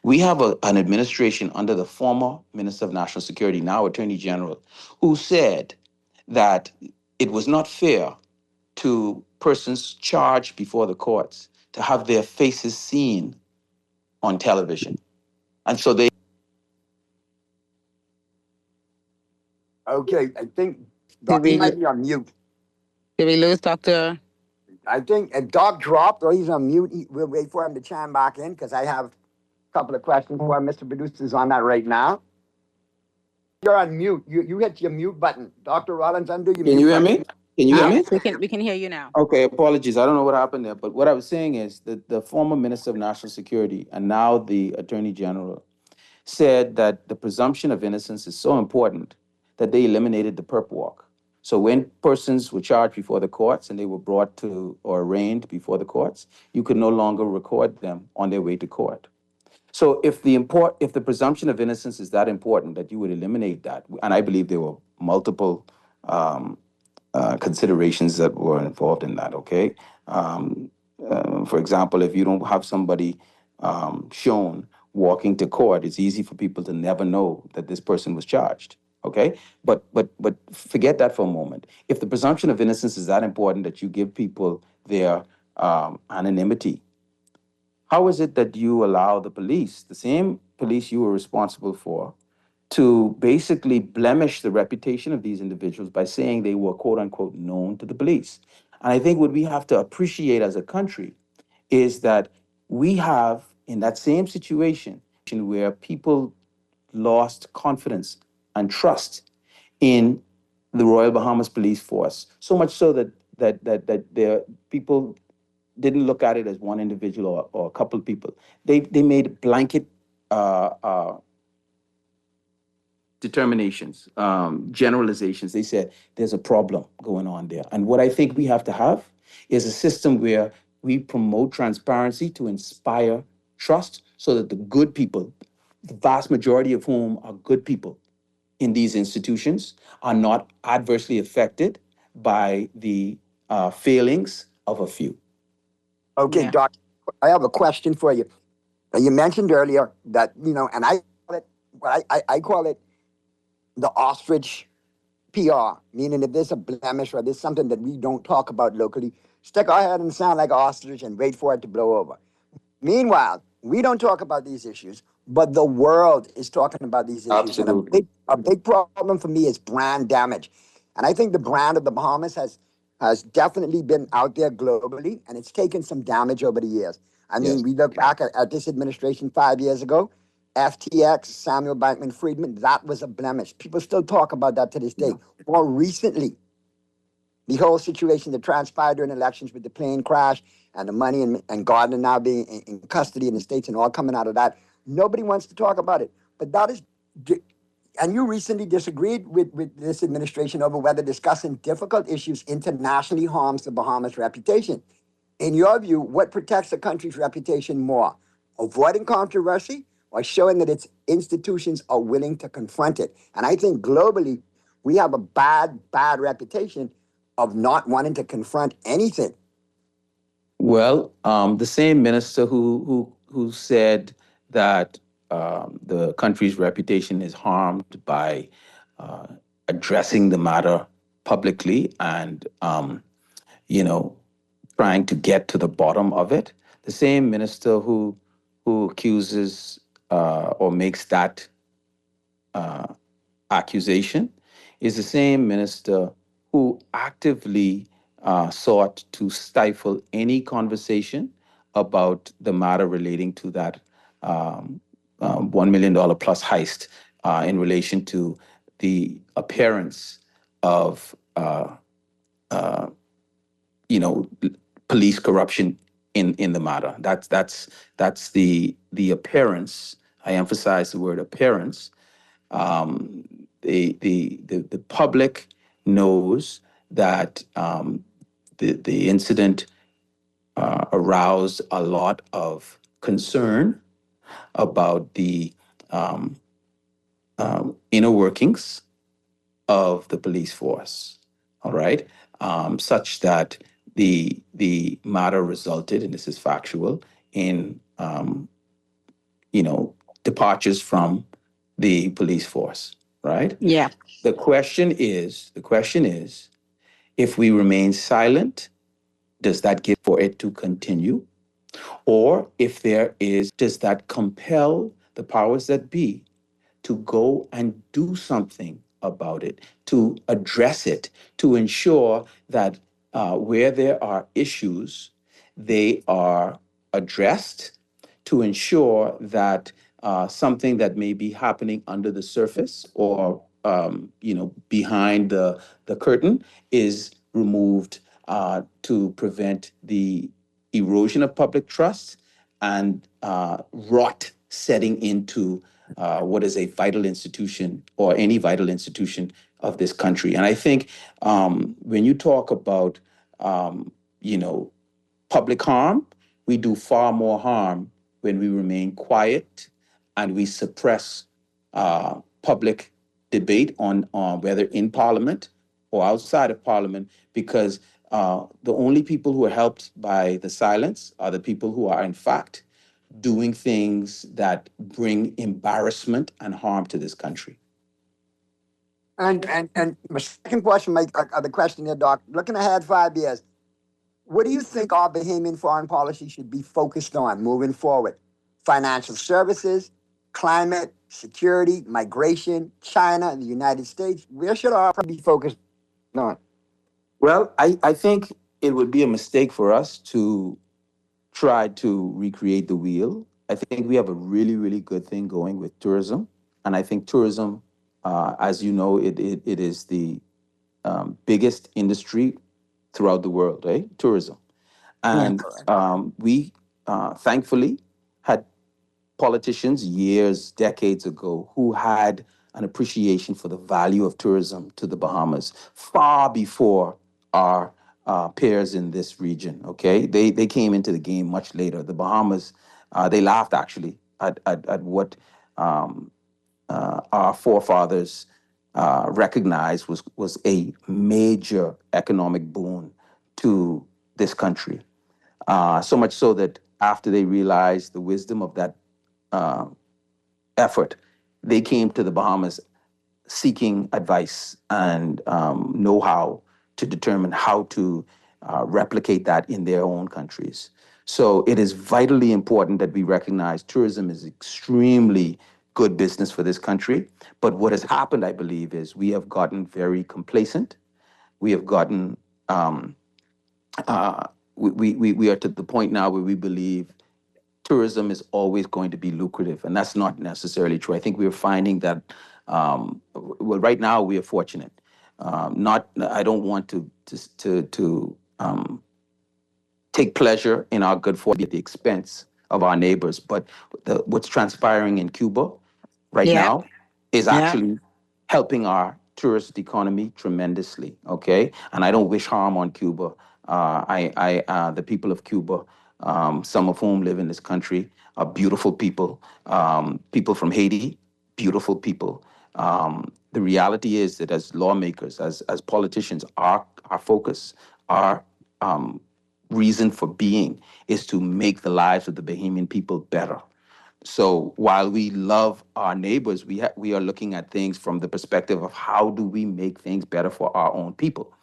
We have an administration under the former Minister of National Security, now Attorney General, who said that it was not fair to persons charged before the courts to have their faces seen on television. And so they... Okay, I think Doc might be on mute. Did we lose Dr.? I think if Doc dropped or he's on mute, we'll wait for him to chime back in because I have couple of questions for him. Mr. Producer's on that right now. You're on mute. You hit your mute button. Dr. Rollins, undo your mute Can you hear button. me? Can you hear me? We can hear you now. Okay, apologies. I don't know what happened there, but what I was saying is that the former Minister of National Security and now the Attorney General said that the presumption of innocence is so important that they eliminated the perp walk. So when persons were charged before the courts and they were brought to or arraigned before the courts, you could no longer record them on their way to court. So if the presumption of innocence is that important that you would eliminate that, and I believe there were multiple considerations that were involved in that, okay? For example, if you don't have somebody shown walking to court, it's easy for people to never know that this person was charged, okay? But forget that for a moment. If the presumption of innocence is that important that you give people their anonymity, how is it that you allow the police, the same police you were responsible for, to basically blemish the reputation of these individuals by saying they were quote unquote known to the police? And I think what we have to appreciate as a country is that we have in that same situation where people lost confidence and trust in the Royal Bahamas Police Force, so much so that their people didn't look at it as one individual or a couple of people. They made blanket determinations, generalizations. They said there's a problem going on there. And what I think we have to have is a system where we promote transparency to inspire trust so that the good people, the vast majority of whom are good people in these institutions, are not adversely affected by the failings of a few. Okay, Doc, I have a question for you. You mentioned earlier that, and I call it the ostrich PR, meaning if there's a blemish or there's something that we don't talk about locally, stick our head and sound like an ostrich and wait for it to blow over. Meanwhile, we don't talk about these issues, but the world is talking about these issues. Absolutely. And a big problem for me is brand damage. And I think the brand of the Bahamas has has definitely been out there globally, and it's taken some damage over the years. I mean, Yes. we look back at this administration 5 years ago, FTX, Samuel Bankman-Friedman, that was a blemish. People still talk about that to this day. More recently, the whole situation that transpired during elections with the plane crash and the money and Gardner now being in custody in the States and all coming out of that, nobody wants to talk about it. But that is, and you recently disagreed with this administration over whether discussing difficult issues internationally harms the Bahamas' reputation. In your view, what protects a country's reputation more? Avoiding controversy or showing that its institutions are willing to confront it? And I think globally, we have a bad reputation of not wanting to confront anything. Well, the same minister who said that the country's reputation is harmed by addressing the matter publicly and trying to get to the bottom of it. The same minister who accuses or makes that accusation is the same minister who actively sought to stifle any conversation about the matter relating to that $1 million plus heist in relation to the appearance of police corruption in the matter. That's the appearance. I emphasize the word appearance. The public knows that the incident aroused a lot of concern about the inner workings of the police force. All right, such that the matter resulted, and this is factual, in departures from the police force. Right? Yeah. The question is, if we remain silent, does that give for it to continue? Or if there is, does that compel the powers that be to go and do something about it, to address it, to ensure that where there are issues, they are addressed, to ensure that something that may be happening under the surface or behind the curtain is removed to prevent the erosion of public trust and rot setting into what is a vital institution or any vital institution of this country. And I think when you talk about public harm, we do far more harm when we remain quiet and we suppress public debate on whether in Parliament or outside of Parliament, because the only people who are helped by the silence are the people who are, in fact, doing things that bring embarrassment and harm to this country. And my second question, the question here, Doc, looking ahead 5 years, what do you think our Bahamian foreign policy should be focused on moving forward? Financial services, climate, security, migration, China, the United States? Where should our be focused on? Well, I think it would be a mistake for us to try to recreate the wheel. I think we have a really, really good thing going with tourism. And I think tourism, as you know, it is the biggest industry throughout the world, right? Tourism. And we thankfully had politicians decades ago, who had an appreciation for the value of tourism to the Bahamas far before our peers in this region, okay? They came into the game much later. The Bahamas, they laughed actually at what our forefathers recognized was a major economic boon to this country. So much so that after they realized the wisdom of that effort, they came to the Bahamas seeking advice and know-how to determine how to replicate that in their own countries. So it is vitally important that we recognize tourism is extremely good business for this country. But what has happened, I believe, is we have gotten very complacent. We have gotten um, we are to the point now where we believe tourism is always going to be lucrative, and that's not necessarily true. I think we're finding that, well, right now we are fortunate. Not, I don't want to take pleasure in our good fortune at the expense of our neighbors, but what's transpiring in Cuba right Yeah. now is Yeah. actually helping our tourist economy tremendously. Okay, and I don't wish harm on Cuba. The people of Cuba, some of whom live in this country, are beautiful people. People from Haiti, beautiful people. The reality is that as lawmakers, as politicians, our focus, our reason for being is to make the lives of the Bahamian people better. So while we love our neighbors, we are looking at things from the perspective of how do we make things better for our own people.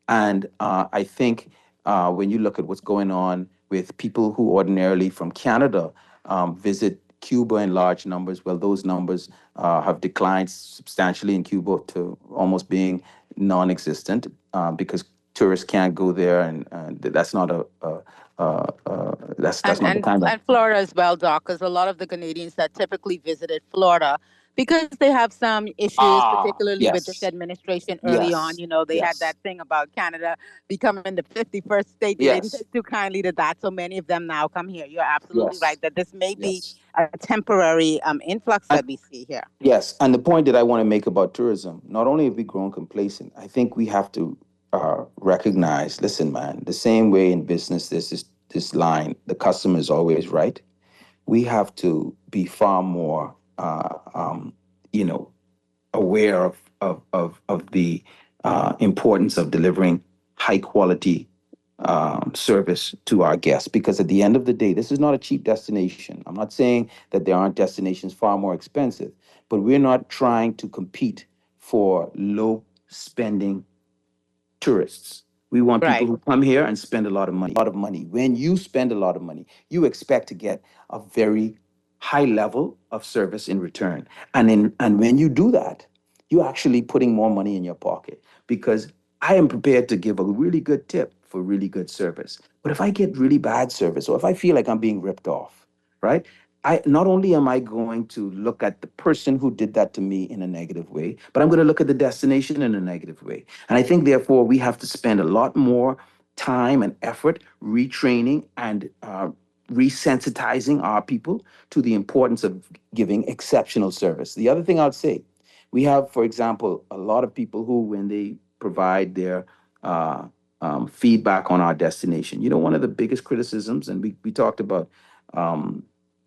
And I think when you look at what's going on with people who ordinarily from Canada visit Cuba in large numbers, well, those numbers have declined substantially in Cuba to almost being non-existent because tourists can't go there, and that's not that's not the kind of. And Florida as well, Doc, because a lot of the Canadians that typically visited Florida, because they have some issues, particularly with this Yes, administration early on. yes, You know, they had that yes, thing about Canada becoming the 51st state. They didn't yes, take too kindly to that. So many of them now come here. You're absolutely yes, right that this may be yes. a temporary influx And that we see here. yes, and the point that I want to make about tourism, not only have we grown complacent, I think we have to recognize, listen, man, the same way in business, there's this line, the customer is always right. We have to be far more, you know, aware of the importance of delivering high quality service to our guests, because at the end of the day, this is not a cheap destination. I'm not saying that there aren't destinations far more expensive, but we're not trying to compete for low spending tourists. We want people Right. who come here and spend a lot of money. A lot of money. When you spend a lot of money, you expect to get a very high level of service in return. And when you do that, you're actually putting more money in your pocket, because I am prepared to give a really good tip for really good service. But if I get really bad service, or if I feel like I'm being ripped off, right? I not only am I going to look at the person who did that to me in a negative way, but I'm going to look at the destination in a negative way. And I think therefore we have to spend a lot more time and effort retraining and resensitizing our people to the importance of giving exceptional service. The other thing I'd say, we have, for example, a lot of people who, when they provide their feedback on our destination, you know, one of the biggest criticisms, and we talked about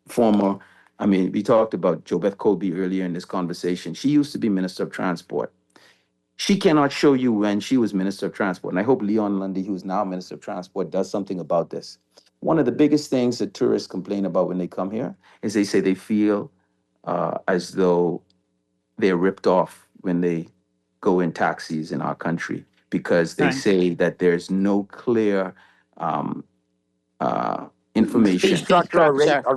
we talked about JoBeth Colby earlier in this conversation. She used to be Minister of Transport. She cannot show you when she was Minister of Transport. And I hope Leon Lundy, who's now Minister of Transport, does something about this. One of the biggest things that tourists complain about when they come here is they say they feel as though they're ripped off when they go in taxis in our country, because they Right. say that there's no clear information. Fee structure.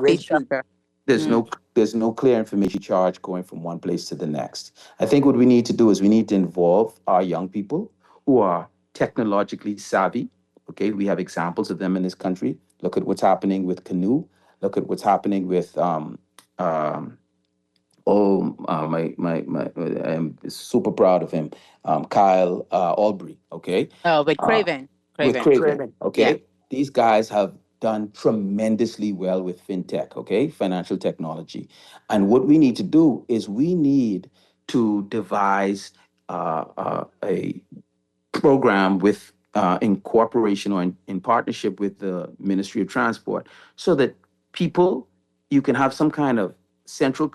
Fee structure. There's no clear information charge going from one place to the next. I think what we need to do is we need to involve our young people who are technologically savvy. Okay, we have examples of them in this country. Look at what's happening with Canoe. Look at what's happening with I'm super proud of him, Kyle Albury. Okay. Oh, with Craven. With Craven. Okay. Yeah. These guys have done tremendously well with fintech, okay, financial technology. And what we need to do is we need to devise a program with in cooperation or in partnership with the Ministry of Transport, so that people, you can have some kind of central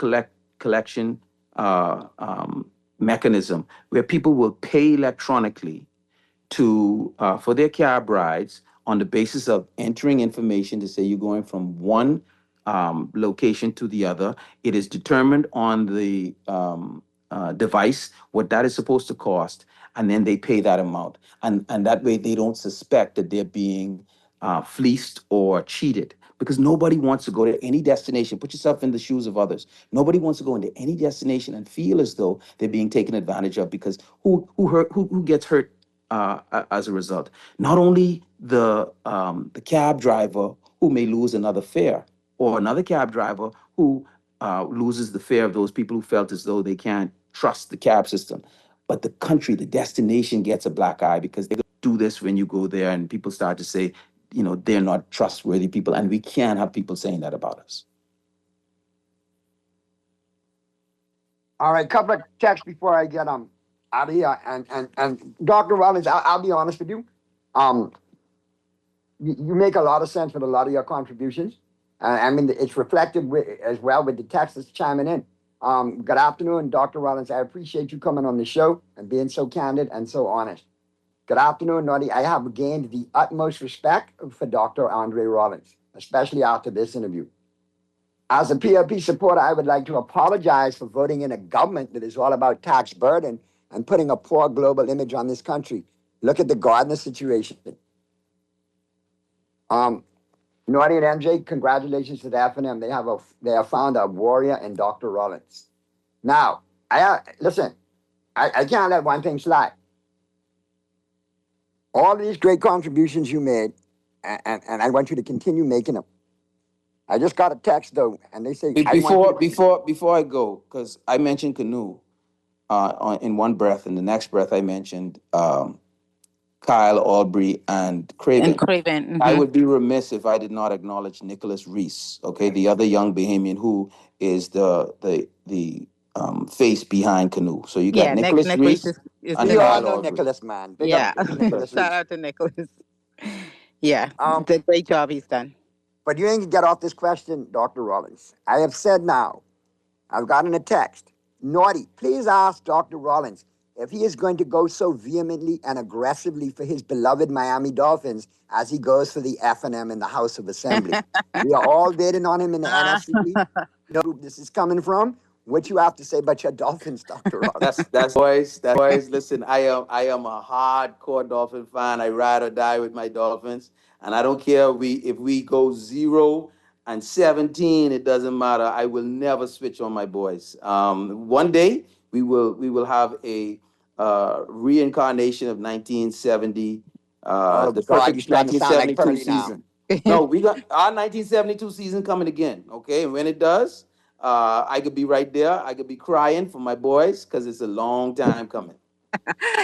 collection mechanism where people will pay electronically to for their cab rides on the basis of entering information to say you're going from one location to the other. It is determined on the device what that is supposed to cost, and then they pay that amount. And that way they don't suspect that they're being fleeced or cheated. Because nobody wants to go to any destination. Put yourself in the shoes of others. Nobody wants to go into any destination and feel as though they're being taken advantage of. Because who gets hurt as a result. Not only the cab driver who may lose another fare, or another cab driver who loses the fare of those people who felt as though they can't trust the cab system, but the country, the destination gets a black eye because they do this when you go there, and people start to say, they're not trustworthy people, and we can't have people saying that about us. All right, couple of texts before I get out of here. And Dr. Rollins, I'll be honest with you. You make a lot of sense with a lot of your contributions. I mean, it's reflected as well with the text that's chiming in. Good afternoon, Dr. Rollins. I appreciate you coming on the show and being so candid and so honest. Good afternoon, Naughty. I have gained the utmost respect for Dr. Andre Rollins, especially after this interview. As a PLP supporter, I would like to apologize for voting in a government that is all about tax burden and putting a poor global image on this country. Look at the Gardner situation. Naughty and MJ, congratulations to the FNM. They have found a warrior in Dr. Rollins. Now, I can't let one thing slide. All of these great contributions you made, and I want you to continue making them. I just got a text though, and they say before I go, because I mentioned canoe in one breath, in the next breath I mentioned Kyle Aubrey and Craven. Mm-hmm. I would be remiss if I did not acknowledge Nicholas Reese, okay, the other young Bahamian who is the face behind canoe. So you got Nicholas Reese and Kyle Aubrey. Nicholas, man. Big up Nicholas. Shout out to Nicholas. Yeah, the great job he's done. But you ain't gonna get off this question, Dr. Rollins. I have said now, I've gotten a text. Naughty, please ask Dr. Rollins if he is going to go so vehemently and aggressively for his beloved Miami Dolphins as he goes for the FNM in the House of Assembly. We are all waiting on him in the NFC. You know who this is coming from? What you have to say about your Dolphins, Dr. Rollins? That's boys. Listen, I am a hardcore Dolphin fan. I ride or die with my Dolphins. And I don't care if we go 0-17, it doesn't matter. I will never switch on my boys. One day we will have a reincarnation of 1970, the perfect 1972 season. No, we got our 1972 season coming again. Okay, and when it does, I could be right there. I could be crying for my boys because it's a long time coming.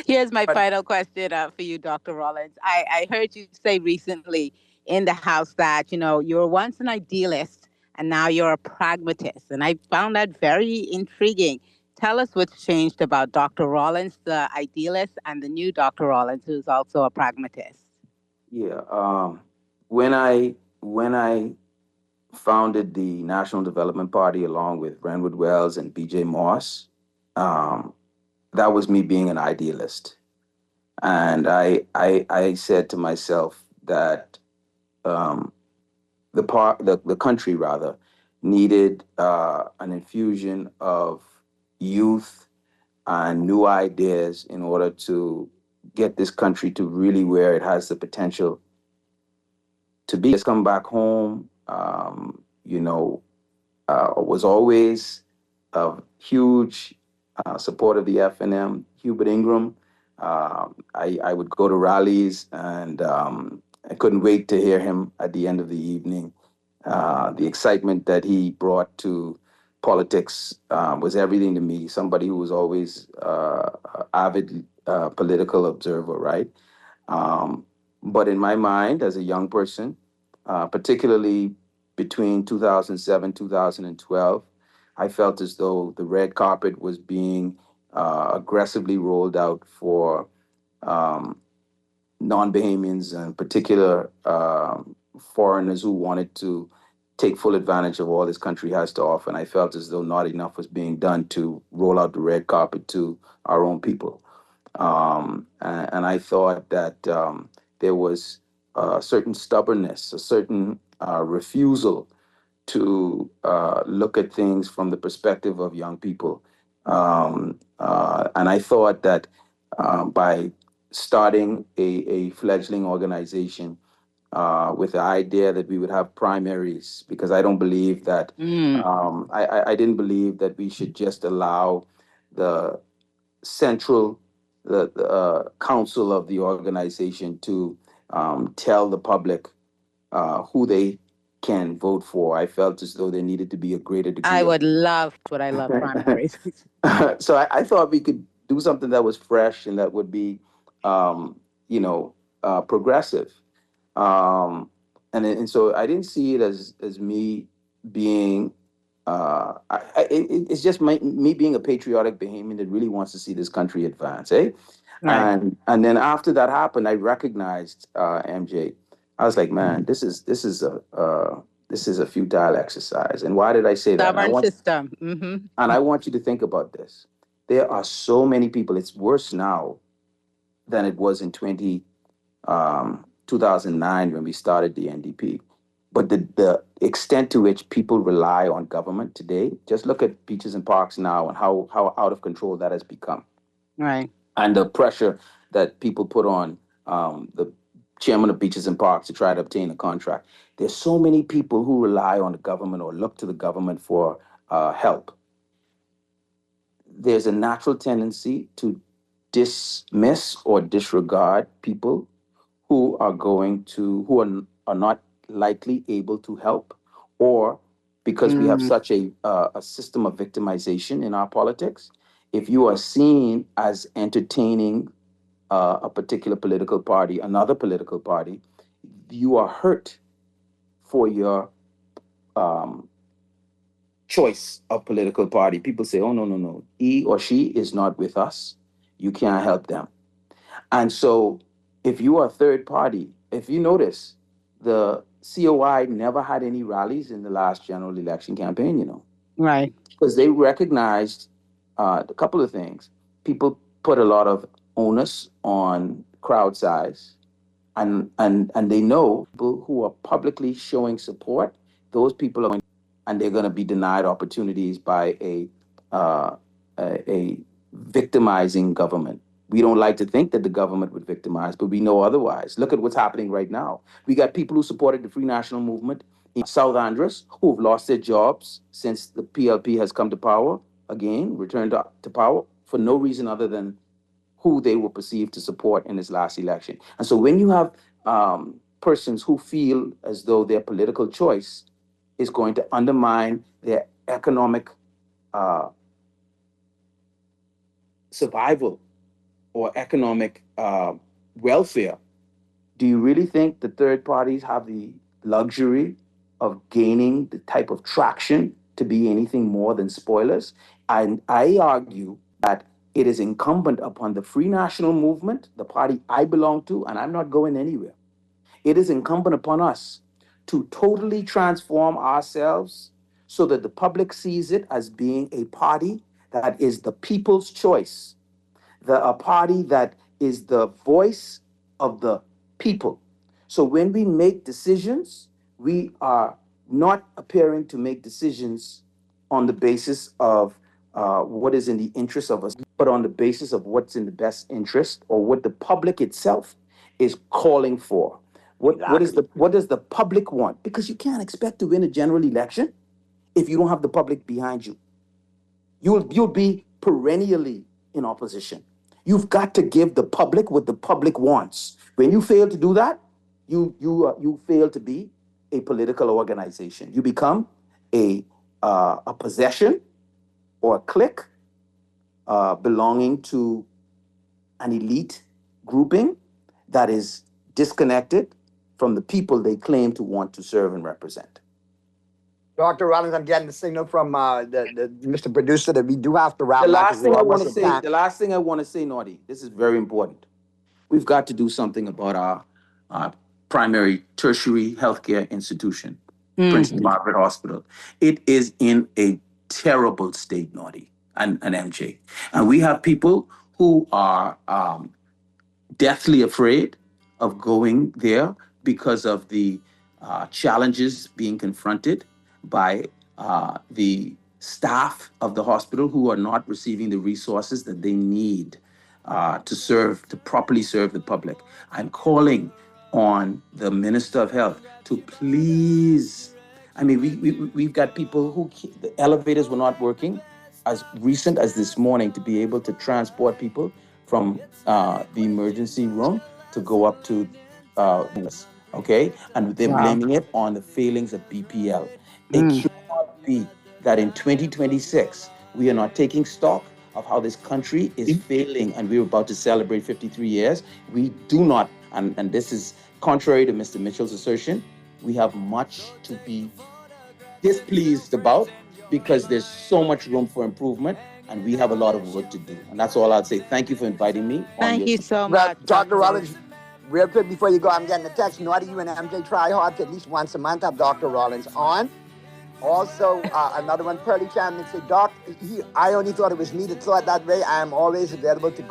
Here's my final question for you, Dr. Rollins. I heard you say recently in the House that, you were once an idealist and now you're a pragmatist. And I found that very intriguing. Tell us what's changed about Dr. Rollins, the idealist, and the new Dr. Rollins, who's also a pragmatist. Yeah. When I founded the National Development Party along with Renwood Wells and B.J. Moss, that was me being an idealist. And I said to myself that the country rather needed an infusion of youth and new ideas in order to get this country to really where it has the potential to be. Just come back home, was always a huge support of the FNM, Hubert Ingram. I would go to rallies and I couldn't wait to hear him at the end of the evening. The excitement that he brought to politics was everything to me. Somebody who was always an avid political observer, right? But in my mind, as a young person, particularly between 2007, 2012, I felt as though the red carpet was being aggressively rolled out for non-Bahamians and particular foreigners who wanted to take full advantage of all this country has to offer. And I felt as though not enough was being done to roll out the red carpet to our own people. And I thought that there was a certain stubbornness, a certain refusal to look at things from the perspective of young people. And I thought that by starting a fledgling organization with the idea that we would have primaries, because I don't believe that, I didn't believe that we should just allow the central the council of the organization to tell the public who they can vote for. I felt as though there needed to be a greater degree. I would love what I love primaries. So I thought we could do something that was fresh and that would be, progressive. And so I didn't see it as me being. It's just me being a patriotic Bahamian that really wants to see this country advance, eh? Right. And then after that happened, I recognized MJ. I was like, man, this is a futile exercise. And why did I say that? Stubborn system. Mm-hmm. And I want you to think about this. There are so many people. It's worse now than it was in 2009 when we started the NDP. But the extent to which people rely on government today, just look at beaches and parks now and how out of control that has become. Right. And the pressure that people put on the chairman of beaches and parks to try to obtain a contract. There's so many people who rely on the government or look to the government for help. There's a natural tendency to dismiss or disregard people who are not likely able to help, or because we have such a system of victimization in our politics. If you are seen as entertaining a particular political party, another political party, you are hurt for your choice of political party. People say, oh, no, he or she is not with us. You can't help them. And so if you are a third party, if you notice, the COI never had any rallies in the last general election campaign, Right. Because they recognized a couple of things. People put a lot of onus on crowd size, and they know people who are publicly showing support, those people are going, and they're going to be denied opportunities by a victimizing government. We don't like to think that the government would victimize, but we know otherwise. Look at what's happening right now. We got people who supported the Free National Movement in South Andros who have lost their jobs since the PLP has come to power again, returned to power, for no reason other than who they were perceived to support in this last election. And so when you have persons who feel as though their political choice is going to undermine their economic survival or economic welfare, do you really think the third parties have the luxury of gaining the type of traction to be anything more than spoilers? And I argue that it is incumbent upon the Free National Movement, the party I belong to, and I'm not going anywhere. It is incumbent upon us to totally transform ourselves so that the public sees it as being a party that is the people's choice, a party that is the voice of the people. So when we make decisions, we are not appearing to make decisions on the basis of what is in the interest of us, but on the basis of what's in the best interest or what the public itself is calling for. What does the public want? Because you can't expect to win a general election if you don't have the public behind you. You'll be perennially in opposition. You've got to give the public what the public wants. When you fail to do that, you fail to be a political organization. You become a possession or a clique belonging to an elite grouping that is disconnected from the people they claim to want to serve and represent. Dr. Rollins, I'm getting the signal from the Mr. Producer that we do have to wrap The up. last thing I want to say, Naughty, this is very important. We've got to do something about our primary tertiary healthcare institution, Princess Margaret Hospital. It is in a terrible state, Naughty, and MJ. And we have people who are deathly afraid of going there because of the challenges being confronted by the staff of the hospital who are not receiving the resources that they need to properly serve the public. I'm calling on the Minister of Health to please, I mean, we've got people who, the elevators were not working as recent as this morning to be able to transport people from the emergency room to go up to okay? And they're blaming it on the failings of BPL. It cannot be that in 2026, we are not taking stock of how this country is failing, and we're about to celebrate 53 years. We do not, and this is contrary to Mr. Mitchell's assertion, we have much to be displeased about because there's so much room for improvement, and we have a lot of work to do. And that's all I'd say. Thank you for inviting me. Thank you so Well, much. Dr. Rollins, real quick before you go, I'm getting a text. Naughty, you and MJ try hard to at least once a month have Dr. Rollins on. Also, another one, Pearly Chapman said, Doc, I only thought it was me that thought that way. I am always available to go